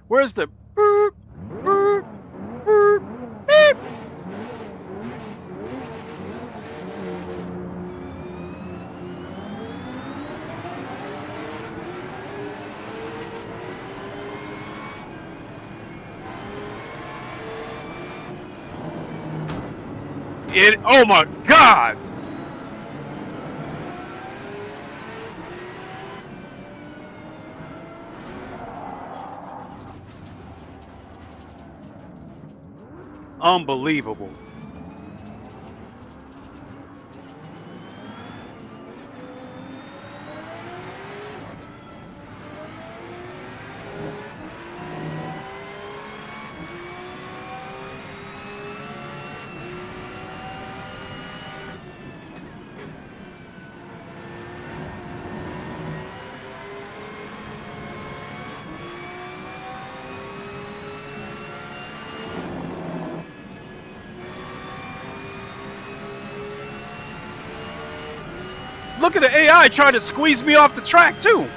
Where's the boop, boop, boop, beep? Oh my God! Unbelievable. Look at the AI trying to squeeze me off the track too.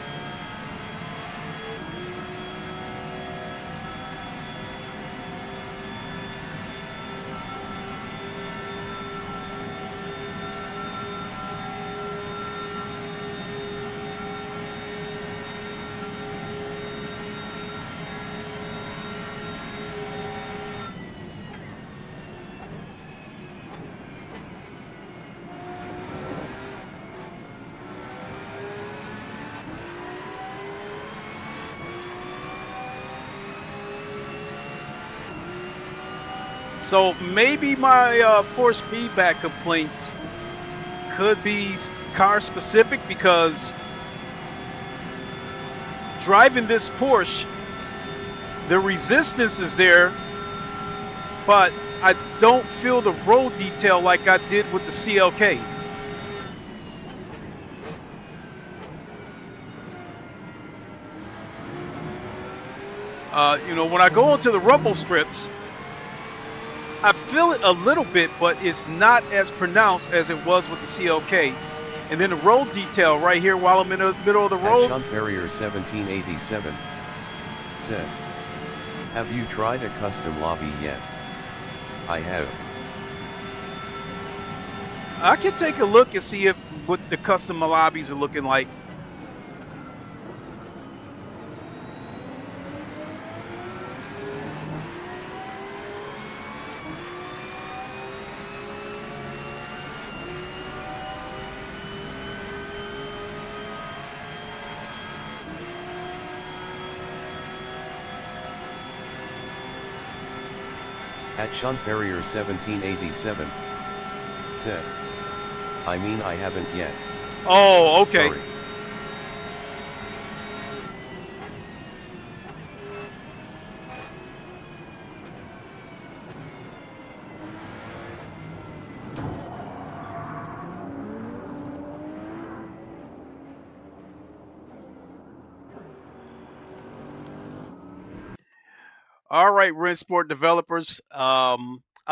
So maybe my force feedback complaints could be car specific, because driving this Porsche, the resistance is there, but I don't feel the road detail like I did with the CLK. You know, when I go onto the rumble strips, I feel it a little bit, but it's not as pronounced as it was with the CLK. And then the road detail right here while I'm in the middle of the road. Sean Perrier 1787 said, "Have you tried a custom lobby yet?" I have. I can take a look and see what the custom lobbies are looking like. At Sean Perrier 1787 said, I mean, I haven't yet. Oh, okay. Sorry. All right, Rennsport developers. I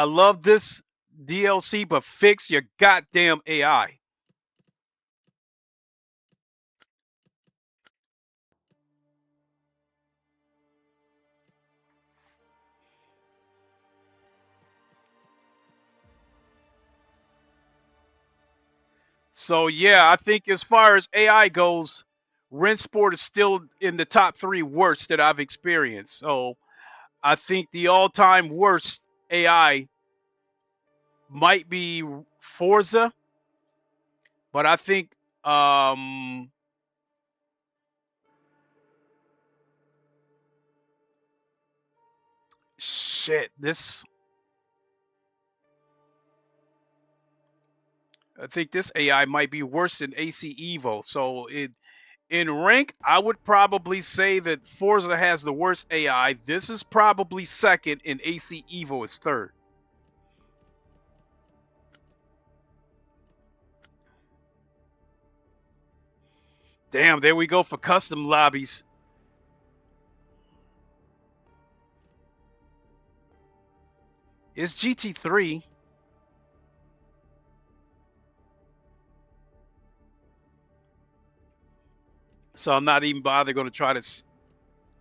love this DLC, but fix your goddamn AI. So yeah, I think as far as AI goes, Rennsport is still in the top 3 worst that I've experienced. So I think the all-time worst AI might be Forza, but I think shit, I think this AI might be worse than AC Evo. So in rank, I would probably say that Forza has the worst AI. This is probably second, and AC Evo is third. Damn, there we go for custom lobbies. It's GT3. So I'm not even bothered going to try to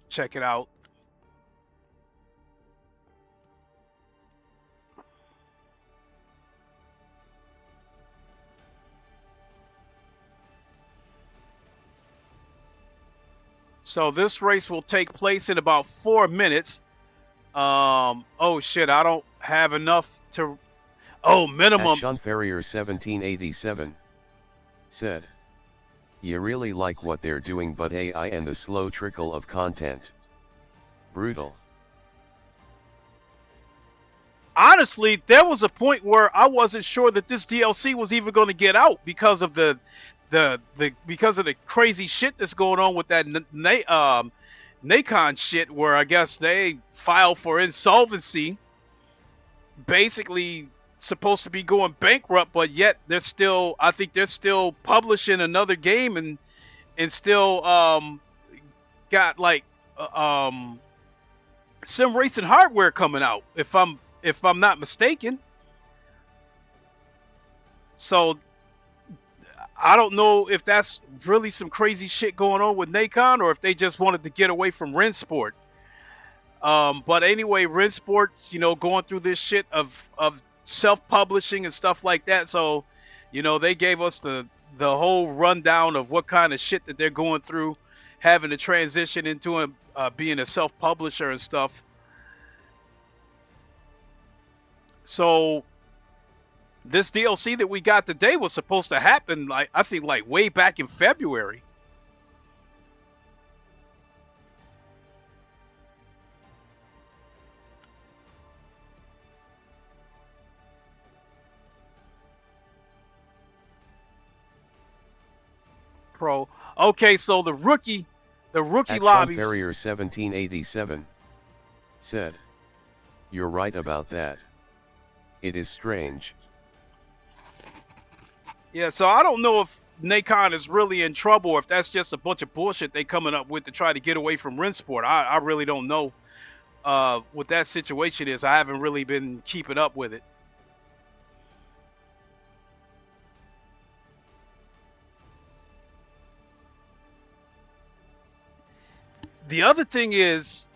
check it out. So this race will take place in about 4 minutes. Oh shit, I don't have enough to. Oh, minimum. At Sean Ferrier 1787 said, "You really like what they're doing, but AI and the slow trickle of content. Brutal." Honestly, there was a point where I wasn't sure that this DLC was even going to get out because of the crazy shit that's going on with that Nacon shit, where I guess they filed for insolvency, basically supposed to be going bankrupt, but yet they're still, I think they're still publishing another game and still got like sim racing hardware coming out, if I'm not mistaken. So I don't know if that's really some crazy shit going on with Nacon, or if they just wanted to get away from Rennsport. But anyway, Rennsport's, going through this shit of self-publishing and stuff like that. So, they gave us the whole rundown of what kind of shit that they're going through, having to transition into being a self-publisher and stuff. So this DLC that we got today was supposed to happen, I think way back in February. Pro. Okay, so the rookie At lobbies. Sean Ferrier 1787 said, "You're right about that. It is strange." Yeah, so I don't know if Nacon is really in trouble, or if that's just a bunch of bullshit they coming up with to try to get away from Rennsport. I really don't know what that situation is. I haven't really been keeping up with it. The other thing is,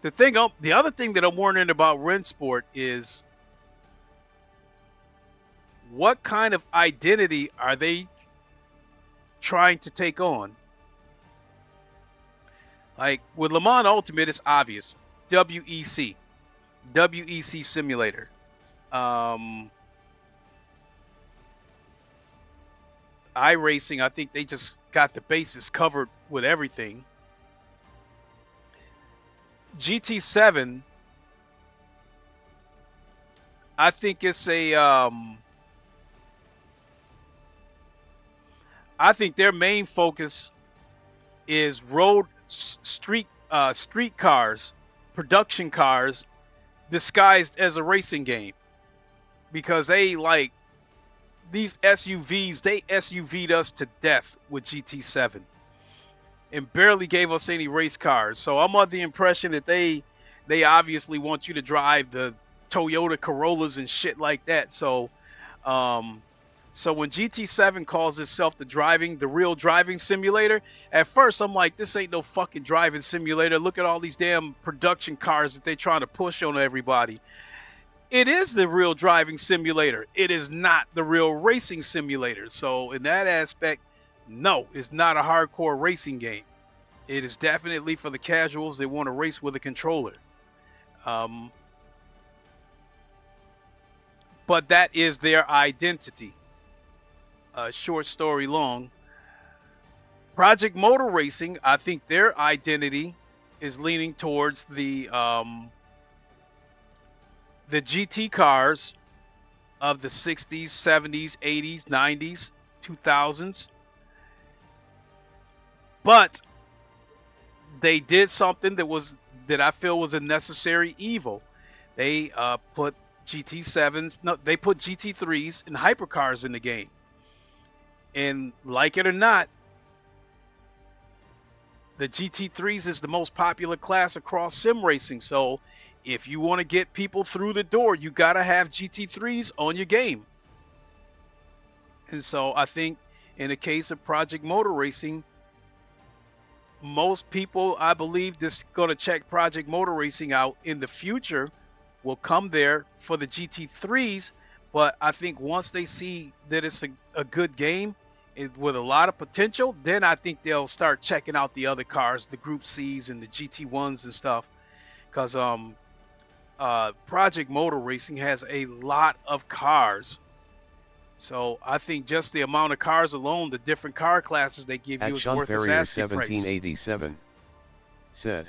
the other thing that I'm wondering about Rennsport is, what kind of identity are they trying to take on? Like with Le Mans Ultimate, it's obvious. WEC simulator. iRacing, I think they just got the bases covered with everything. GT7, I think it's a I think their main focus is street cars, production cars disguised as a racing game, because they like these SUVs. They SUV'd us to death with GT7 and barely gave us any race cars. So I'm under the impression that they obviously want you to drive the Toyota Corollas and shit like that. So so when GT7 calls itself the real driving simulator, at first I'm like, this ain't no fucking driving simulator. Look at all these damn production cars that they're trying to push on everybody. It is the real driving simulator. It is not the real racing simulator. So in that aspect, no, it's not a hardcore racing game. It is definitely for the casuals that want to race with a controller. But that is their identity. Short story long. Project Motor Racing, I think their identity is leaning towards the GT cars of the 60s, 70s, 80s, 90s, 2000s. But they did something that I feel was a necessary evil. They put GT7s, no, they put GT3s and hypercars in the game. And like it or not, the GT3s is the most popular class across sim racing. So if you want to get people through the door, you got to have GT3s on your game. And so I think in the case of Project Motor Racing, most people, I believe, that's going to check Project Motor Racing out in the future will come there for the GT3s. But I think once they see that it's a good game with a lot of potential, then I think they'll start checking out the other cars, the Group Cs and the GT1s and stuff. Because Project Motor Racing has a lot of cars. So I think just the amount of cars alone, the different car classes they give you is worth its asking price. 1787 said,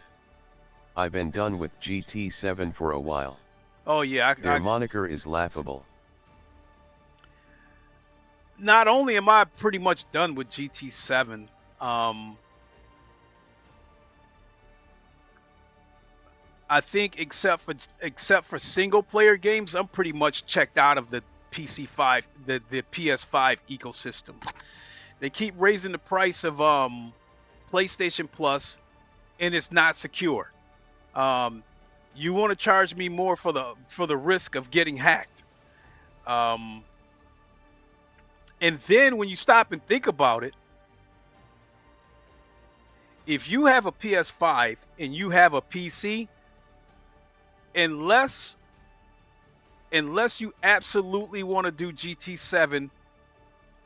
I've been done with GT7 for a while. Oh yeah. Their moniker is laughable. Not only am I pretty much done with GT7, I think except for single player games, I'm pretty much checked out of the PC5, the PS5 ecosystem. They keep raising the price of PlayStation Plus, and it's not secure. You want to charge me more for the risk of getting hacked. And then when you stop and think about it, if you have a PS5 and you have a PC, unless you absolutely want to do GT7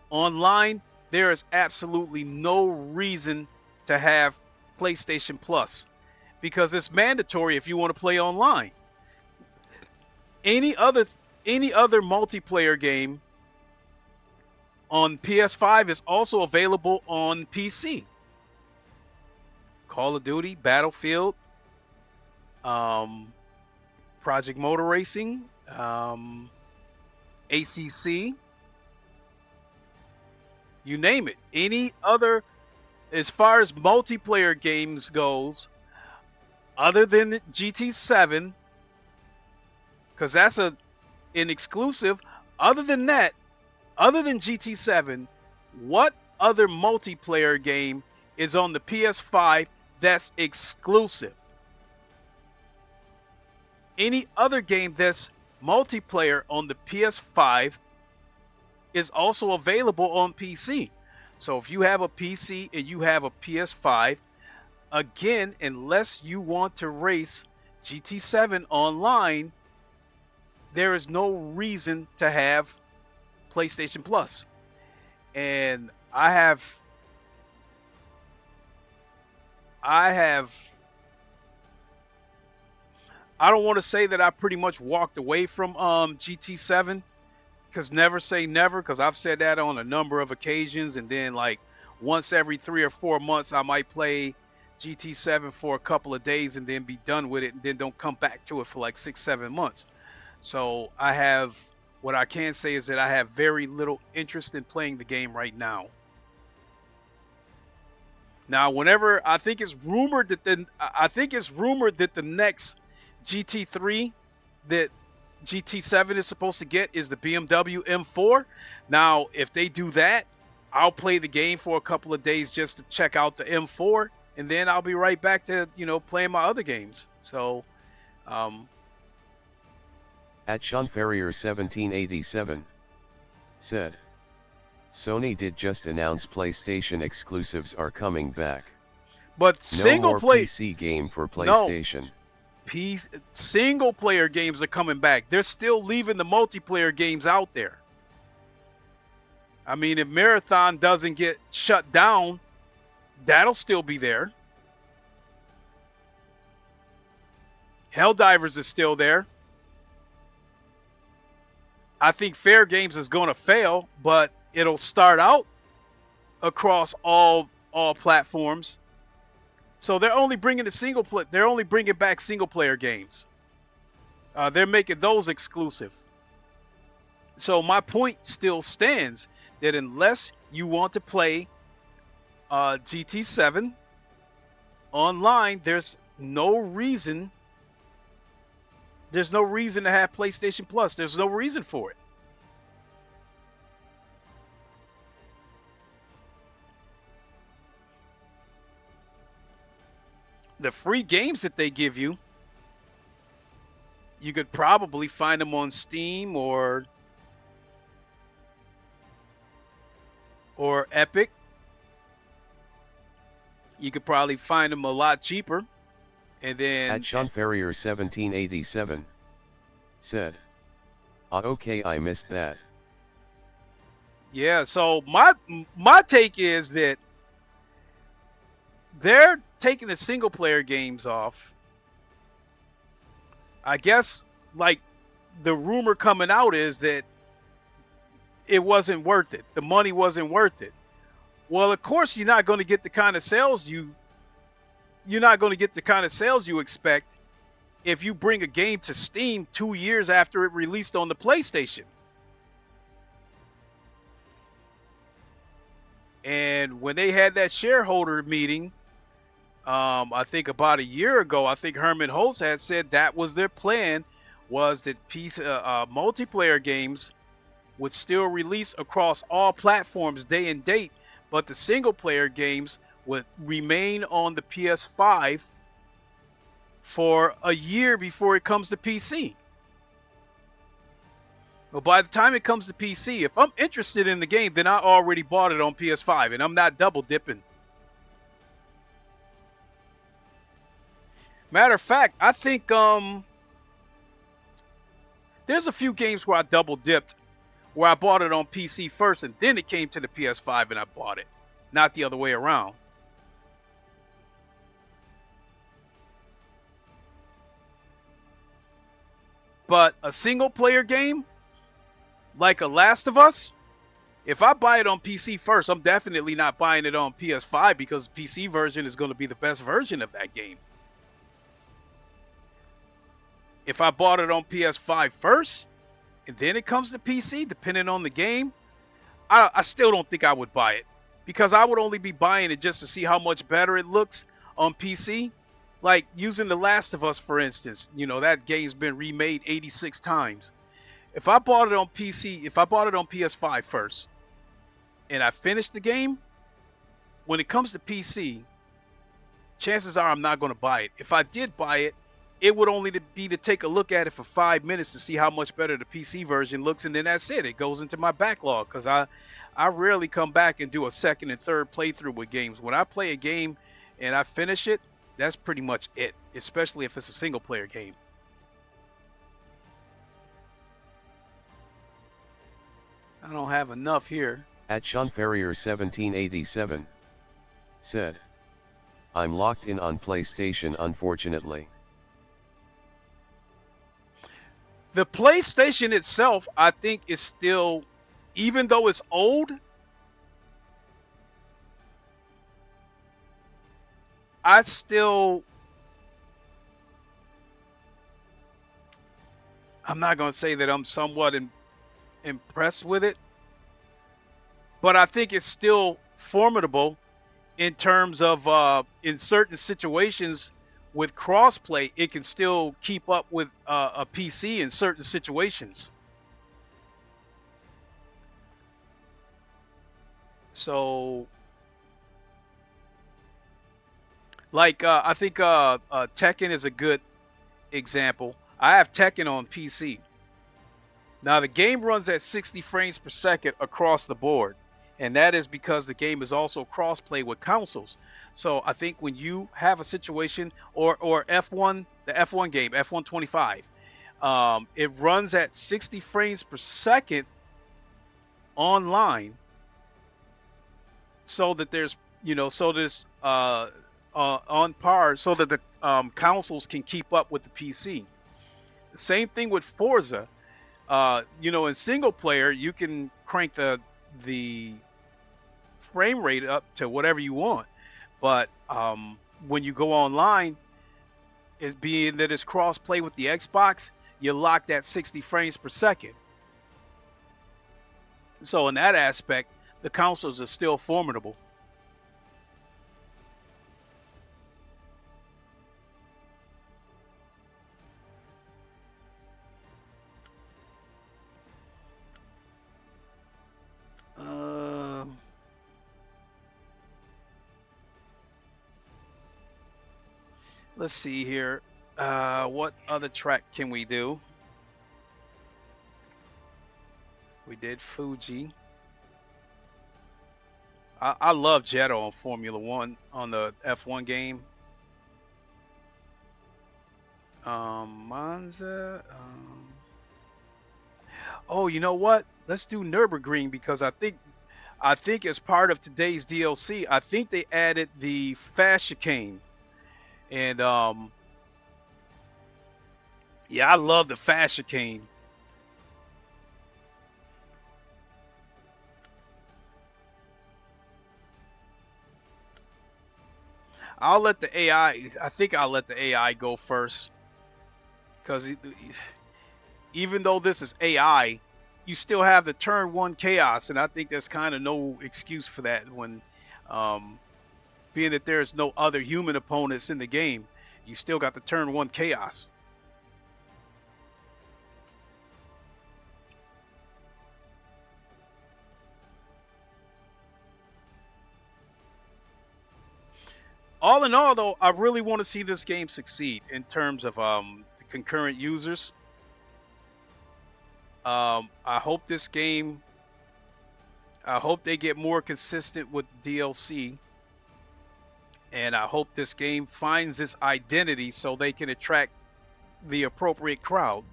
online, there is absolutely no reason to have PlayStation Plus, because it's mandatory if you want to play online. Any other multiplayer game on PS5 is also available on PC. Call of Duty, Battlefield, Project Motor Racing, ACC, you name it. Any other, as far as multiplayer games goes, other than the GT7, because that's an exclusive. Other than that, other than GT7, what other multiplayer game is on the PS5 that's exclusive? Any other game that's multiplayer on the PS5 is also available on PC. So if you have a PC and you have a PS5, again, unless you want to race GT7 online, there is no reason to have PlayStation Plus. And I don't want to say that I pretty much walked away from GT7, because never say never, because I've said that on a number of occasions, and then like once every 3 or 4 months I might play GT7 for a couple of days and then be done with it, and then don't come back to it for like 6-7 months. So what I can say is that I have very little interest in playing the game right now. Now, whenever I think it's rumored that the next GT3 that GT7 is supposed to get is the BMW M4. Now, if they do that, I'll play the game for a couple of days just to check out the M4, and then I'll be right back to, you know, playing my other games. So, At Sean Ferrier 1787 said, Sony did just announce PlayStation exclusives are coming back. But No single more play PC game for PlayStation. single player games are coming back. They're still leaving the multiplayer games out there. I mean, if Marathon doesn't get shut down, that'll still be there. Helldivers is still there. I think Fair Games is going to fail, but it'll start out across all platforms. So they're only bringing they're only bringing back single player games. They're making those exclusive. So my point still stands that unless you want to play GT7 online, there's no reason to have PlayStation Plus. There's no reason for it. The free games that they give you, you could probably find them on Steam or Epic. You could probably find them a lot cheaper. And then At Sean Ferrier 1787 said, okay, I missed that. Yeah, so my take is that they're taking the single player games off. I guess, like, the rumor coming out is that it wasn't worth it. The money wasn't worth it. Well, of course, you're not going to get the kind of sales you expect if you bring a game to Steam 2 years after it released on the PlayStation. And when they had that shareholder meeting, I think about a year ago, I think Herman Holtz had said that was their plan, was that multiplayer games would still release across all platforms day and date, but the single player games would remain on the PS5 for a year before it comes to PC. Well, by the time it comes to PC, if I'm interested in the game, then I already bought it on PS5, and I'm not double dipping. Matter of fact, I think there's a few games where I double dipped, where I bought it on PC first, and then it came to the PS5 and I bought it, not the other way around. But a single player game, like a Last of Us, if I buy it on PC first, I'm definitely not buying it on PS5 because the PC version is going to be the best version of that game. If I bought it on PS5 first, and then it comes to PC, depending on the game, I still don't think I would buy it. Because I would only be buying it just to see how much better it looks on PC. Like, using The Last of Us, for instance. You know, that game's been remade 86 times. If I bought it on PC, if I bought it on PS5 first, and I finished the game, when it comes to PC, chances are I'm not going to buy it. If I did buy it, it would only be to take a look at it for 5 minutes to see how much better the PC version looks, and then that's it. It goes into my backlog because I rarely come back and do a second and third playthrough with games. When I play a game and I finish it, that's pretty much it, especially if it's a single player game. I don't have enough here. At Sean Ferrier 1787 said, I'm locked in on PlayStation unfortunately. The PlayStation itself, I think, is still, even though it's old, I'm not going to say that I'm somewhat impressed with it, but I think it's still formidable in terms of in certain situations with crossplay, it can still keep up with a PC in certain situations. So, like, I think Tekken is a good example. I have Tekken on PC. Now, the game runs at 60 frames per second across the board, and that is because the game is also cross-play with consoles. So I think when you have a situation, or F1, the F1 game, F1 25, it runs at 60 frames per second online, so that there's, so there's on par, so that the consoles can keep up with the PC. Same thing with Forza. In single player, you can crank the frame rate up to whatever you want, but when you go online, it's being that it's cross play with the Xbox, you're locked at 60 frames per second. So in that aspect, the consoles are still formidable. Let's see here. What other track can we do? We did Fuji. I love Jetta on Formula One on the F1 game. Monza. Oh, you know what? Let's do Nürburgring, because I think as part of today's DLC, I think they added the fast chicane. And yeah, I love the fast chicane. I'll let the AI, I think I'll let the AI go first, because even though this is AI, you still have the turn one chaos, and I think there's kind of no excuse for that when being that there's no other human opponents in the game, you still got the turn one chaos. All in all, though, I really want to see this game succeed in terms of the concurrent users. I hope this game, I hope they get more consistent with DLC. And I hope this game finds its identity so they can attract the appropriate crowd.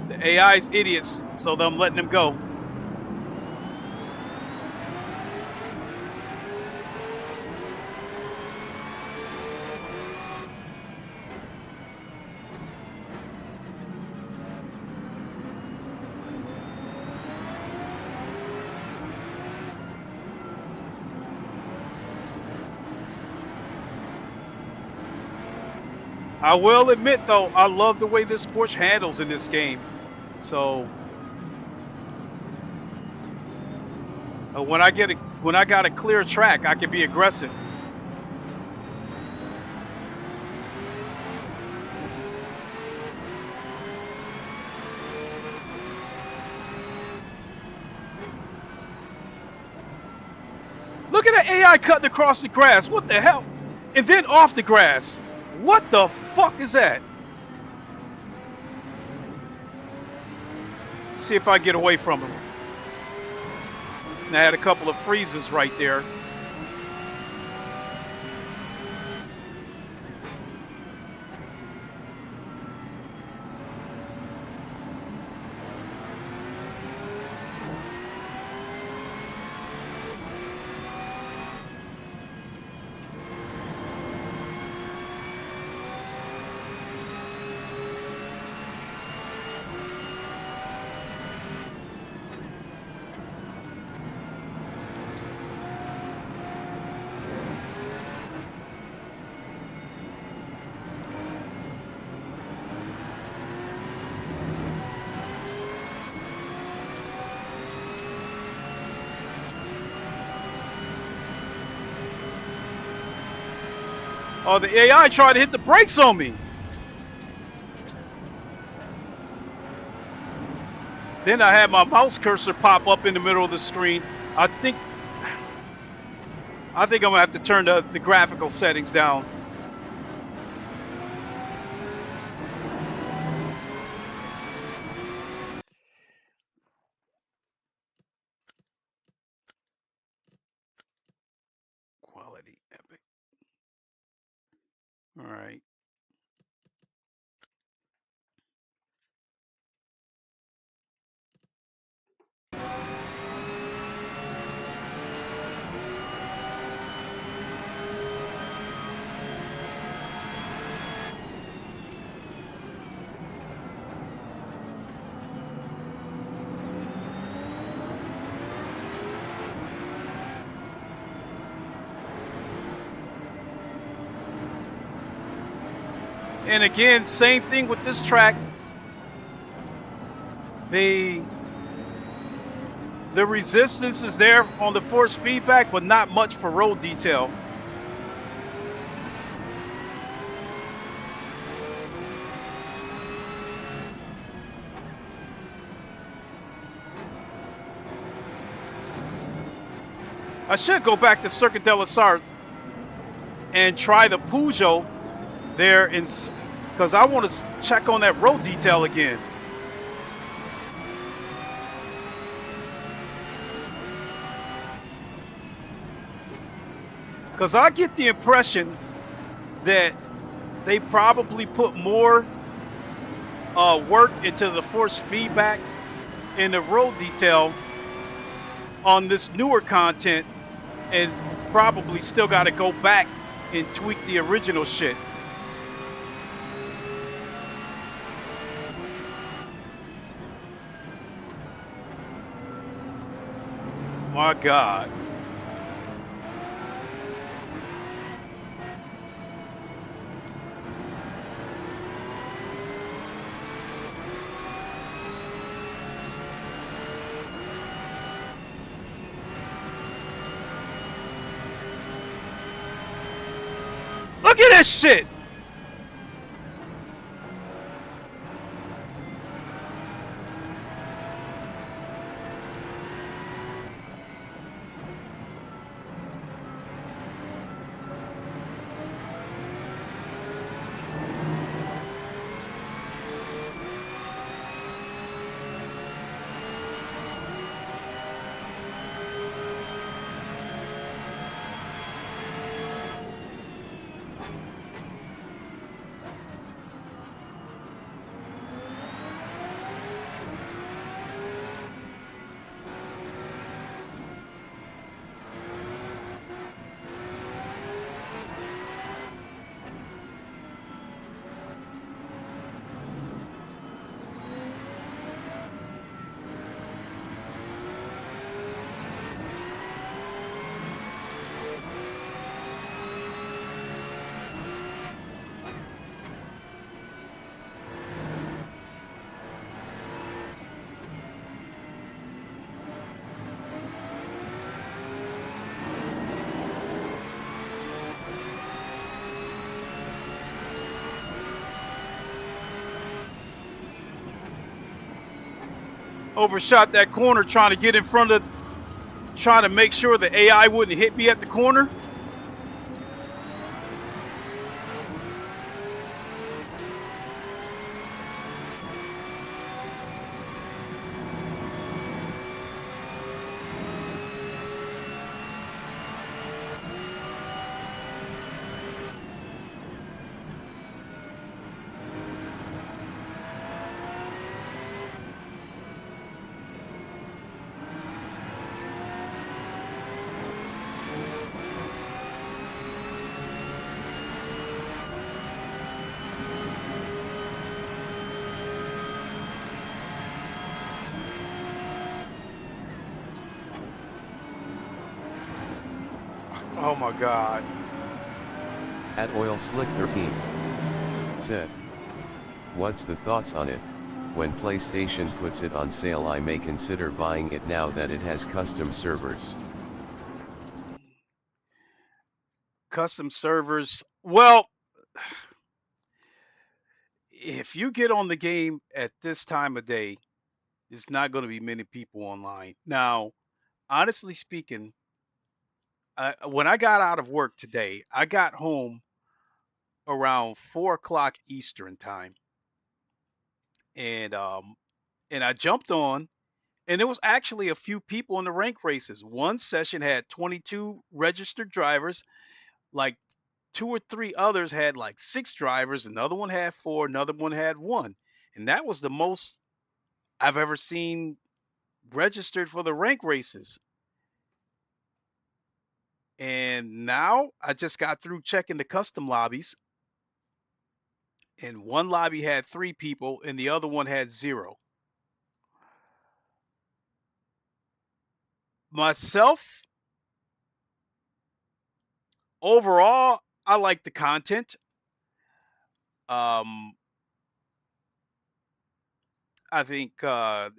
The AI's idiots, so I'm letting them go. I will admit, though, I love the way this Porsche handles in this game. So when I got a clear track, I can be aggressive. Look at the AI cutting across the grass. What the hell? And then off the grass. What the fuck is that? See if I get away from him. And I had a couple of freezes right there. Oh, the AI tried to hit the brakes on me. Then I had my mouse cursor pop up in the middle of the screen. I think I'm gonna have to turn the graphical settings down. Quality epic. All right. And again, same thing with this track. The resistance is there on the force feedback, but not much for road detail. I should go back to Circuit de la Sarthe and try the Peugeot there, because I want to check on that road detail again. Because I get the impression that they probably put more work into the force feedback and the road detail on this newer content, and probably still got to go back and tweak the original shit. My God. Look at this shit! Overshot that corner trying to get in front of, trying to make sure the AI wouldn't hit me at the corner. Oh my God. At Oil Slick 13 said, "What's the thoughts on it? When PlayStation puts it on sale, I may consider buying it now that it has custom servers." Custom servers, Well, if you get on the game at this time of day, there's not going to be many people online. Now, honestly speaking, when I got out of work today, I got home around 4 o'clock Eastern time, and I jumped on, and there was actually a few people in the rank races. One session had 22 registered drivers, like two or three others had like 6 drivers, another one had 4, another one had 1, and that was the most I've ever seen registered for the rank races. And now I just got through checking the custom lobbies, and one lobby had 3 people and the other one had 0. Myself, overall, I like the content. Um, I think I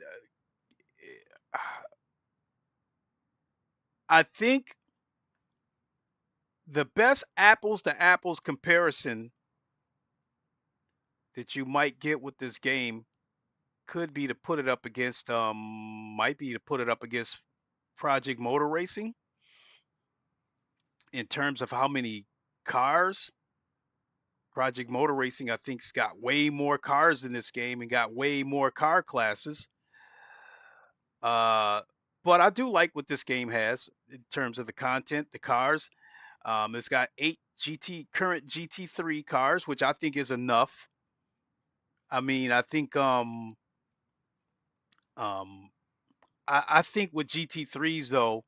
think the best apples to apples comparison that you might get with this game could be to put it up against might be to put it up against Project Motor Racing in terms of how many cars. Project Motor Racing, I think's got way more cars in this game and got way more car classes. Uh, but I do like what this game has in terms of the content, the cars. It's got 8 current GT3 cars, which I think is enough. I mean, um, I think with GT3s though,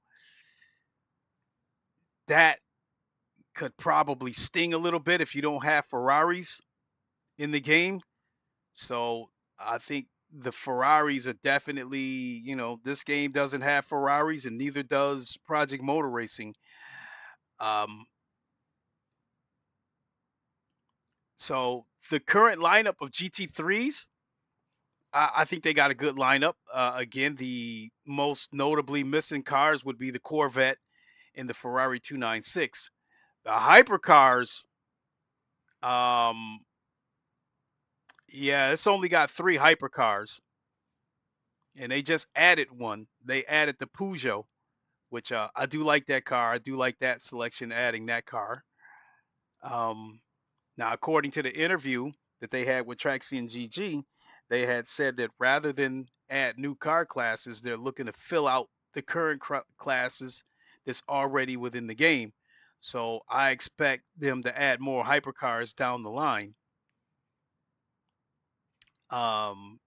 that could probably sting a little bit if you don't have Ferraris in the game. So I think the Ferraris are definitely, this game doesn't have Ferraris and neither does Project Motor Racing. Um, so the current lineup of GT3s, I think they got a good lineup. Again, the most notably missing cars would be the Corvette and the Ferrari 296. The hypercars, um, yeah, it's only got 3 hypercars, and they just added one. They added the Peugeot, which I do like that car. I do like that selection, adding that car. Um, Now, according to the interview that they had with Traxi and GG, they had said that rather than add new car classes, they're looking to fill out the current classes that's already within the game. So I expect them to add more hypercars down the line. Um,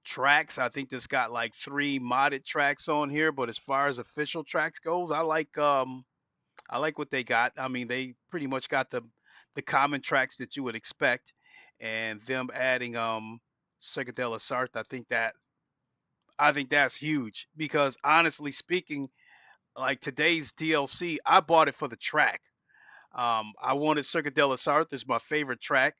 Tracks, I think this got like 3 modded tracks on here, but as far as official tracks goes, I like what they got. I mean, they pretty much got the common tracks that you would expect, and them adding Circuit de la Sarthe. I think that's huge because honestly speaking, like today's DLC, I bought it for the track. I wanted Circuit de la Sarthe as my favorite track,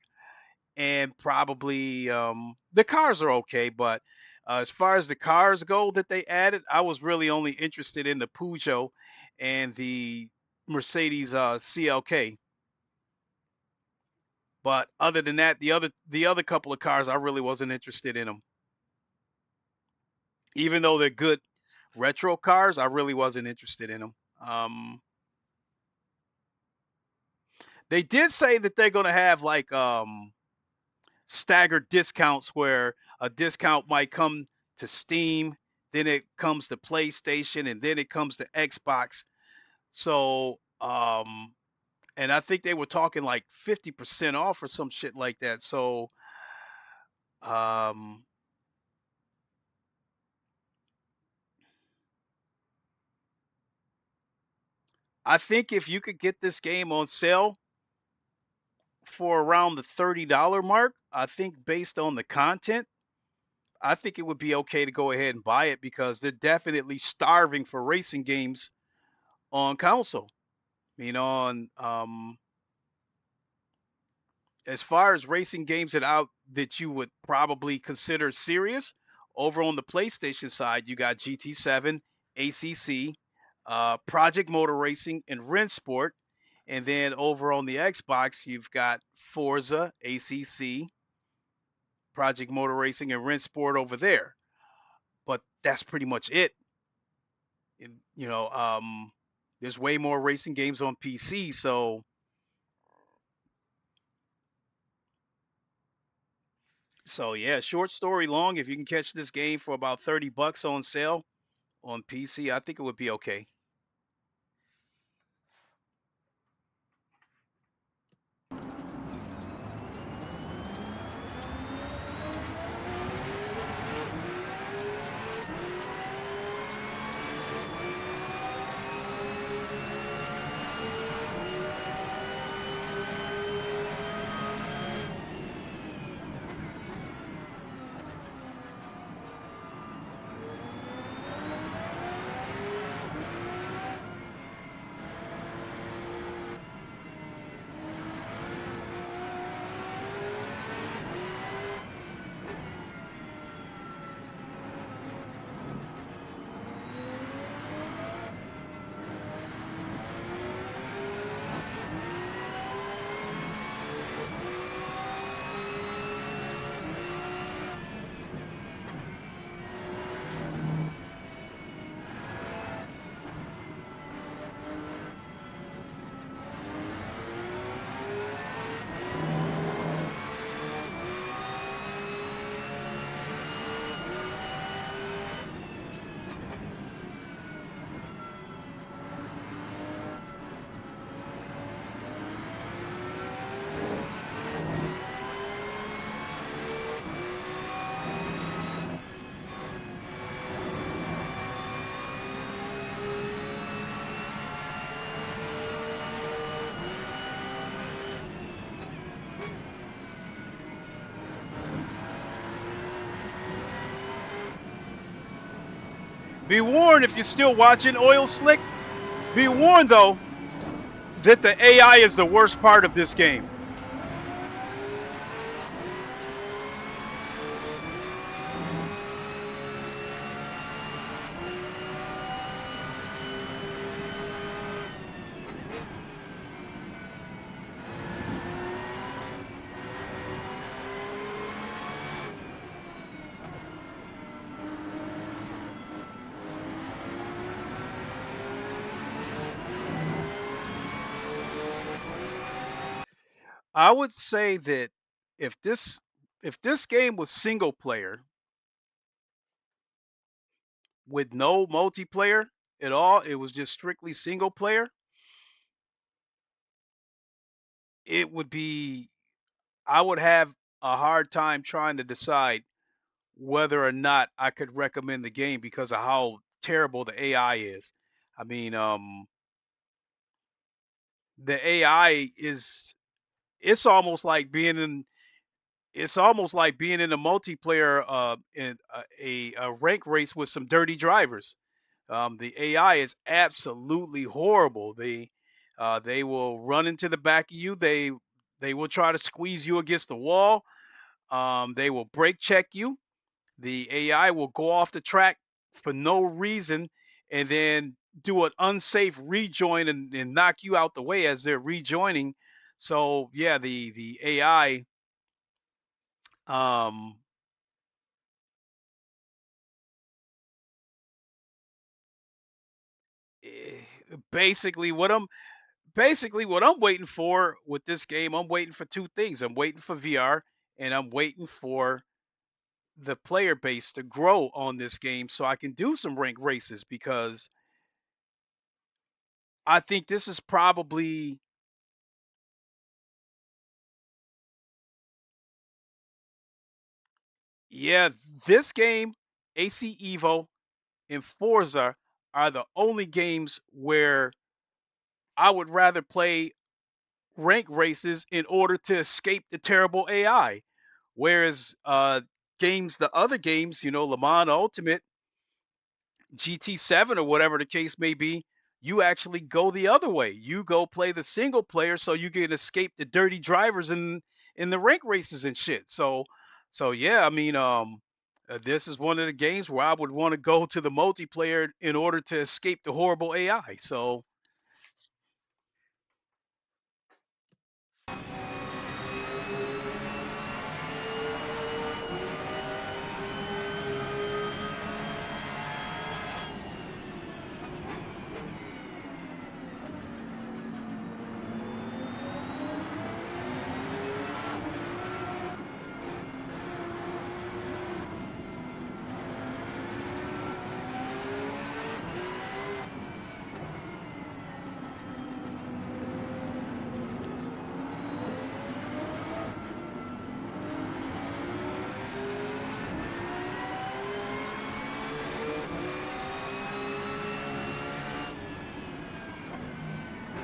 and probably the cars are okay, but as far as the cars go that they added, I was really only interested in the Peugeot and the Mercedes CLK. But other than that, the other couple of cars, I really wasn't interested in them. Even though they're good retro cars, I really wasn't interested in them. They did say that they're gonna have like staggered discounts where a discount might come to Steam, then it comes to PlayStation, and then it comes to Xbox. So, and I think they were talking like 50% off or some shit like that. So, um, I think if you could get this game on sale for around the $30 mark, I think based on the content, I think it would be okay to go ahead and buy it because they're definitely starving for racing games on console. On as far as racing games that you would probably consider serious, over on the PlayStation side, you got GT7, ACC, Project Motor Racing, and Rennsport. And then over on the Xbox, you've got Forza, ACC, Project Motor Racing, and Rennsport over there. But that's pretty much it. And, there's way more racing games on PC, so yeah, short story long, if you can catch this game for about $30 on sale on PC, I think it would be okay. Be warned if you're still watching Oil Slick. Be warned, though, that the AI is the worst part of this game. I would say that if this game was single player with no multiplayer at all, it was just strictly single player, it would be I would have a hard time trying to decide whether or not I could recommend the game because of how terrible the AI is. I mean, the AI is it's almost like being in it's almost like being in a multiplayer in a rank race with some dirty drivers. The AI is absolutely horrible. They will run into the back of you. They will try to squeeze you against the wall. They will brake check you. The AI will go off the track for no reason and then do an unsafe rejoin and knock you out the way as they're rejoining. So yeah, the AI um, eh, basically what I'm waiting for with this game, I'm waiting for two things. I'm waiting for VR and I'm waiting for the player base to grow on this game so I can do some rank races because I think this is probably yeah, this game, AC Evo and Forza are the only games where I would rather play rank races in order to escape the terrible AI. Whereas the other games, Le Mans Ultimate, GT7 or whatever the case may be, you actually go the other way. You go play the single player so you can escape the dirty drivers in the rank races and shit. So yeah, I mean, this is one of the games where I would want to go to the multiplayer in order to escape the horrible AI. So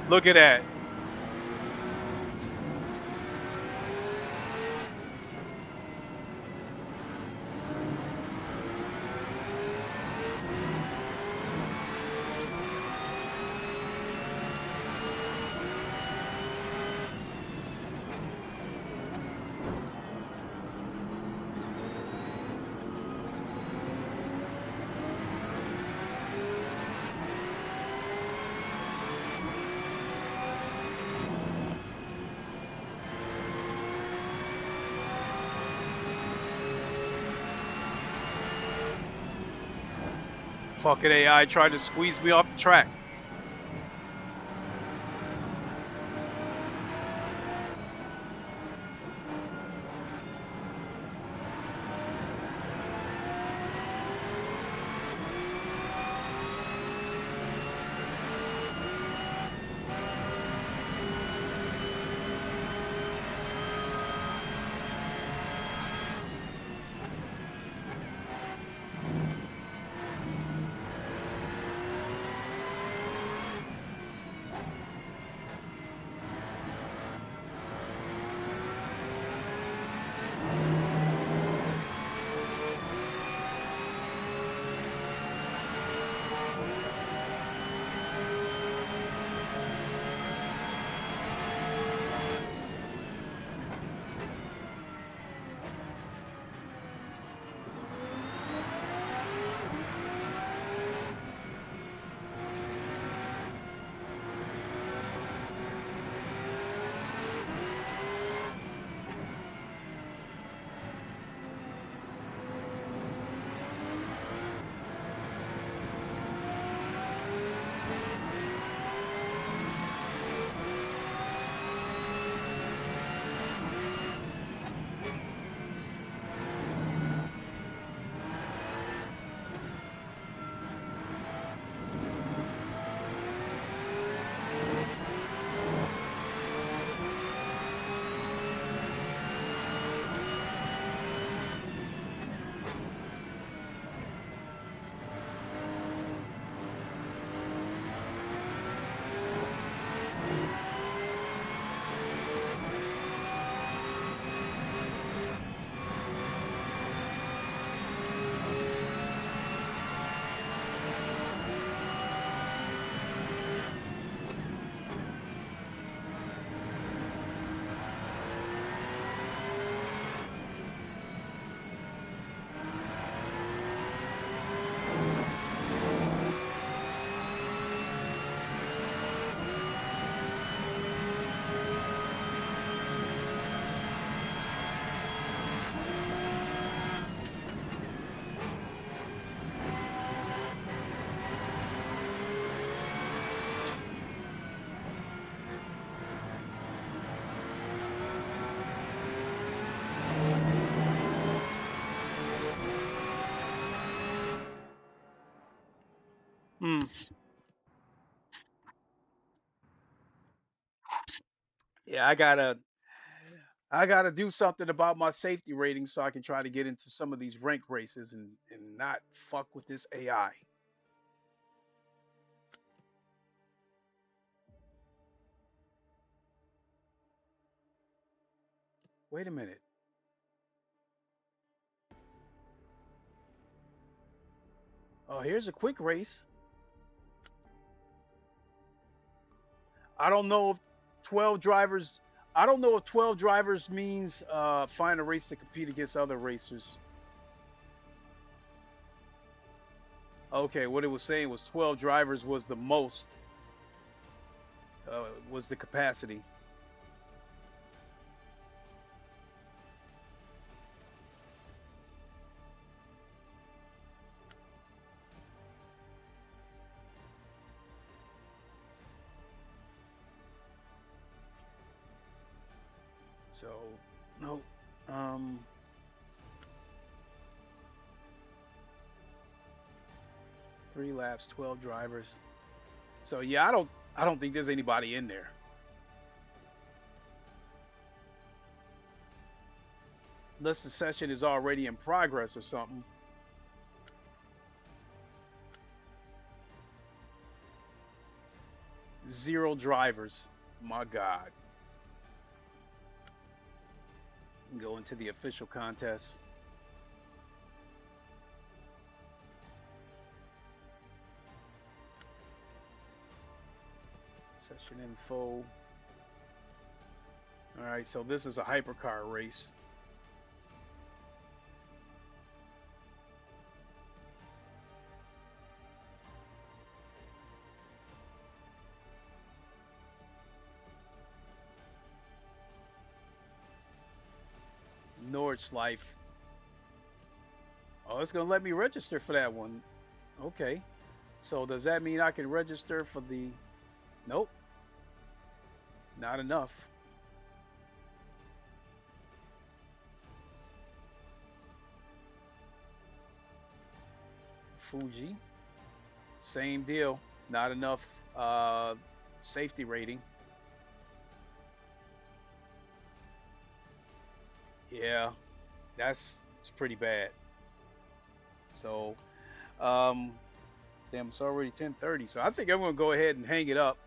Look at that. Fucking AI tried to squeeze me off the track. Yeah, I gotta do something about my safety rating so I can try to get into some of these rank races and not fuck with this AI. Wait a minute. Oh, here's a quick race. I don't know if 12 drivers. I don't know if 12 drivers means find a race to compete against other racers. Okay, what it was saying was 12 drivers was the most, was the capacity. So, no, 3 laps, 12 drivers. So yeah, I don't think there's anybody in there. Unless the session is already in progress or something. 0 drivers. My God. Go into the official contest. Session info. All right, so this is a hypercar race. Nordschleife. Oh, it's gonna let me register for that one. Okay, so does that mean I can register for the? Nope, not enough. Fuji, same deal, not enough safety rating. Yeah, it's pretty bad. So, damn, it's already 10:30. So I think I'm gonna go ahead and hang it up.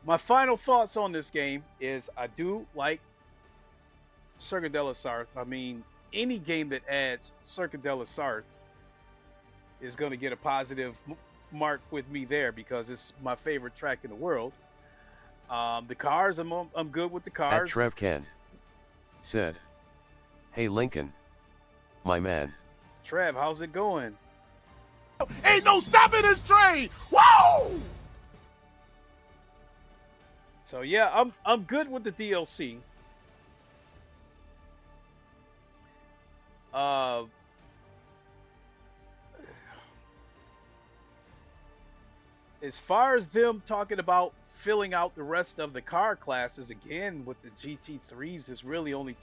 My final thoughts on this game is I do like Circuit de la Sarthe. I mean, any game that adds Circuit de la Sarthe is going to get a positive mark with me there because it's my favorite track in the world. The cars, I'm good with the cars. At Trev Ken said, "Hey Lincoln, my man. Trev, how's it going? Ain't no stopping this train. Whoa! So yeah, I'm good with the DLC. As far as them talking about filling out the rest of the car classes, again with the GT3s, there's really only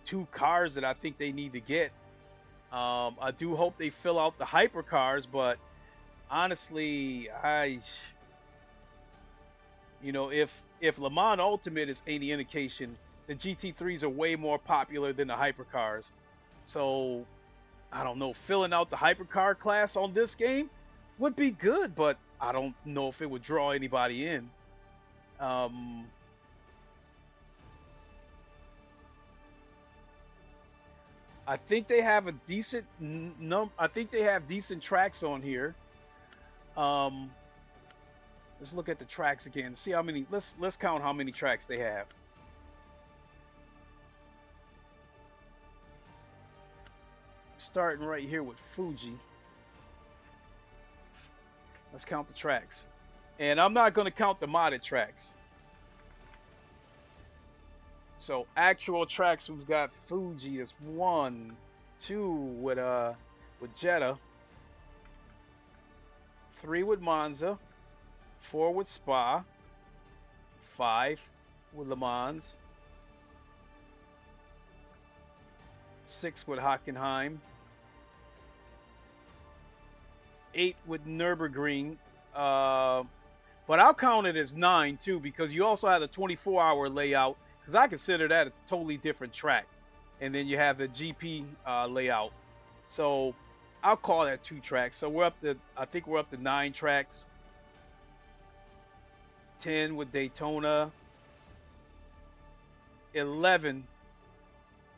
two cars that I think they need to get. I do hope they fill out the hypercars, but honestly, if Le Mans Ultimate is any indication, the GT3s are way more popular than the hypercars. So I don't know, filling out the hypercar class on this game would be good, but I don't know if it would draw anybody in. I think they have a decent I think they have decent tracks on here. Let's look at the tracks again. See how many. Let's count how many tracks they have. Starting right here with Fuji. Let's count the tracks. And I'm not going to count the modded tracks. So actual tracks, we've got Fuji. There's 1, 2 with Jeddah, 3 with Monza, 4 with Spa, 5 with Le Mans, 6 with Hockenheim, 8 with Nürburgring, but I'll count it as 9 too, because you also have the 24-hour layout, because I consider that a totally different track, and then you have the GP layout, so I'll call that 2 tracks. So I think we're up to 9 tracks. 10 with Daytona, 11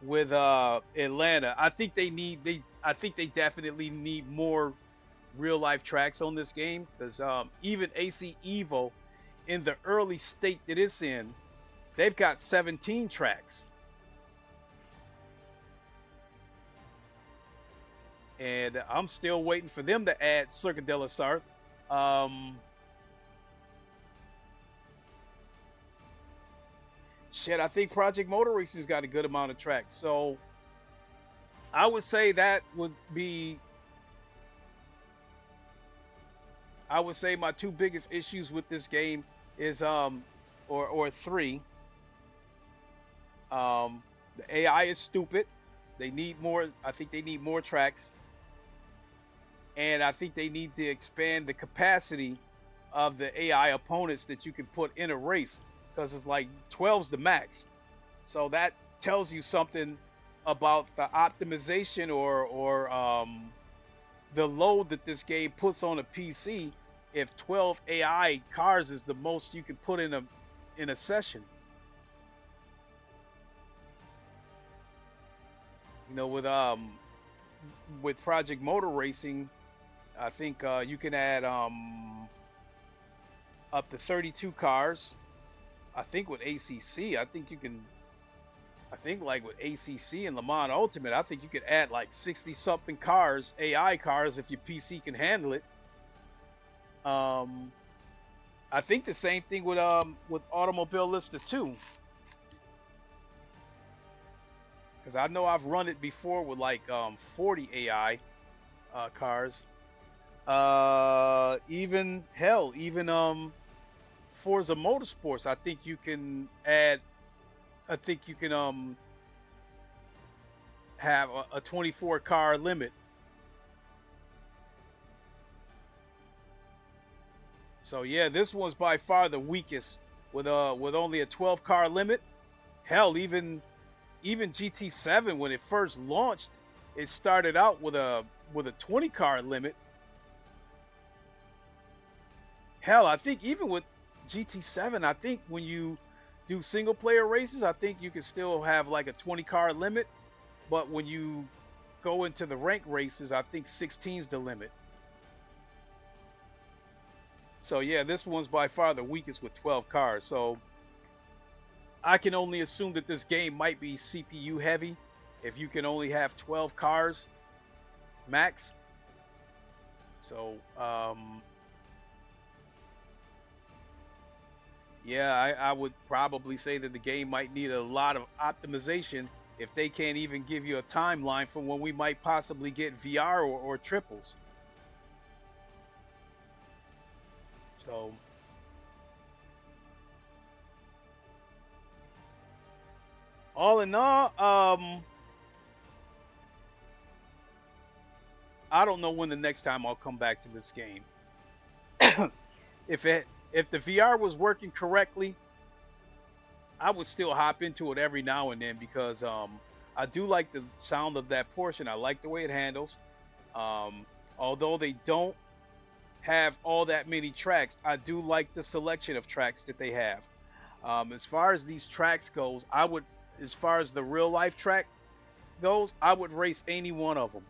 with Atlanta. I think they definitely need more real life tracks on this game, because even AC Evo, in the early state that it's in, they've got 17 tracks. And I'm still waiting for them to add Circuit de la Sarthe. Shit, I think Project Motor Racing's got a good amount of tracks. So I would say that would be, I would say my 2 biggest issues with this game is or 3. The AI is stupid. They need more. I think they need more tracks, and I think they need to expand the capacity of the AI opponents that you can put in a race, because it's like 12's the max. So that tells you something about the optimization or the load that this game puts on a PC if 12 AI cars is the most you could put in a session. You know, with Project Motor Racing, I think you can add up to 32 cars. I think with ACC, I think like with ACC and Le Mans Ultimate, I think you could add like 60 something cars, AI cars, if your PC can handle it. I think the same thing with Automobile Lister 2. Because I know I've run it before with like 40 AI cars. Even Forza Motorsports, I think you can add. I think you can have a 24 car limit. So yeah, this one's by far the weakest with only a 12 car limit. Hell, even GT7 when it first launched, it started out with a 20 car limit. Hell, I think even with GT7, I think when you do single player races, I think you can still have like a 20 car limit, but when you go into the rank races, I think 16 is the limit. So yeah, this one's by far the weakest with 12 cars. So I can only assume that this game might be CPU heavy if you can only have 12 cars max. So yeah, I would probably say that the game might need a lot of optimization if they can't even give you a timeline for when we might possibly get VR or triples. So all in all, I don't know when the next time I'll come back to this game. If the VR was working correctly, I would still hop into it every now and then because I do like the sound of that portion. I like the way it handles. Although they don't have all that many tracks, I do like the selection of tracks that they have. As far as these tracks goes, as far as the real life track goes, I would race any one of them,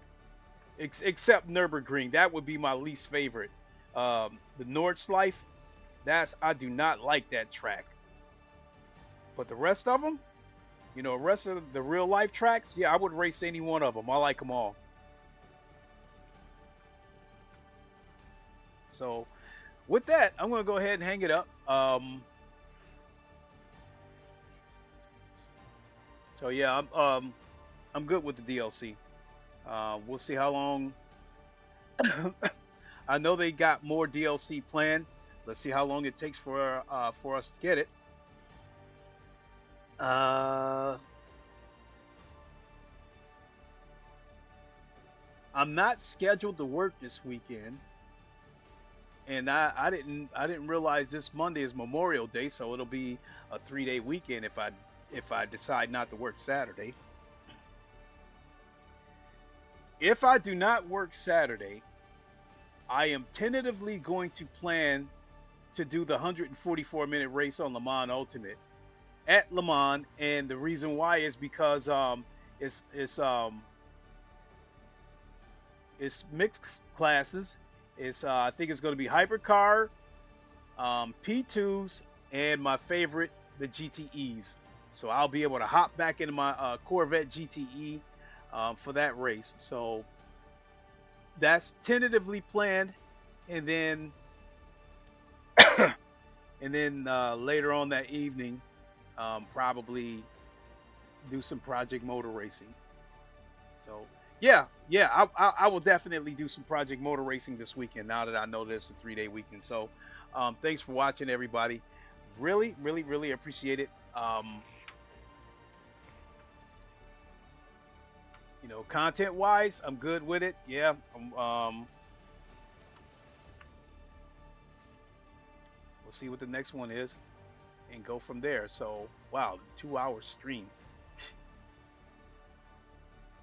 except Nürburgring. That would be my least favorite. The Nordschleife, I do not like that track. But the rest of them, you know, the rest of the real life tracks, yeah, I would race any one of them. I like them all. So with that, I'm going to go ahead and hang it up. So yeah, I'm good with the DLC. We'll see how long. I know they got more DLC planned. Let's see how long it takes for us to get it. I'm not scheduled to work this weekend, and I didn't realize this Monday is Memorial Day, so it'll be a 3-day weekend if I decide not to work Saturday. If I do not work Saturday, I am tentatively going to plan to do the 144-minute race on Le Mans Ultimate at Le Mans, and the reason why is because it's mixed classes. I think it's going to be hypercar, P2s, and my favorite, the GTEs. So I'll be able to hop back into my Corvette GTE for that race. So that's tentatively planned, and then later on that evening, probably do some Project Motor Racing. So yeah, I will definitely do some Project Motor Racing this weekend now that I know there's a 3-day weekend. So thanks for watching, everybody. Really appreciate it. You know, content wise, I'm good with it. Yeah. We'll see what the next one is and go from there. So wow, 2-hour stream.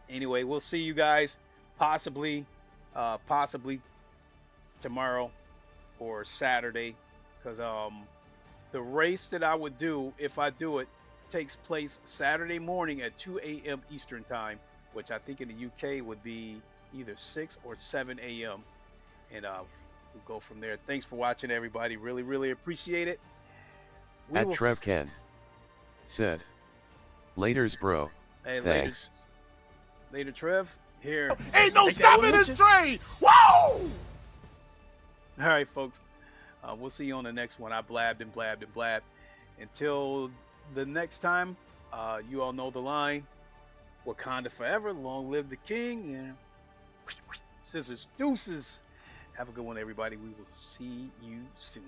Anyway, we'll see you guys possibly tomorrow. or Saturday, because the race that I would do, if I do it, takes place Saturday morning at 2 a.m. Eastern time, which I think in the UK would be either 6 or 7 a.m. And we'll go from there. Thanks for watching, everybody. Really, really appreciate it. At Trevken said, "Laters, bro. Hey, Thanks." Later, Trev. Here. Ain't no stopping this train. Woo! All right, folks. We'll see you on the next one. I blabbed and blabbed and blabbed. Until the next time, you all know the line. Wakanda forever. Long live the king. And scissors, deuces. Have a good one, everybody. We will see you soon.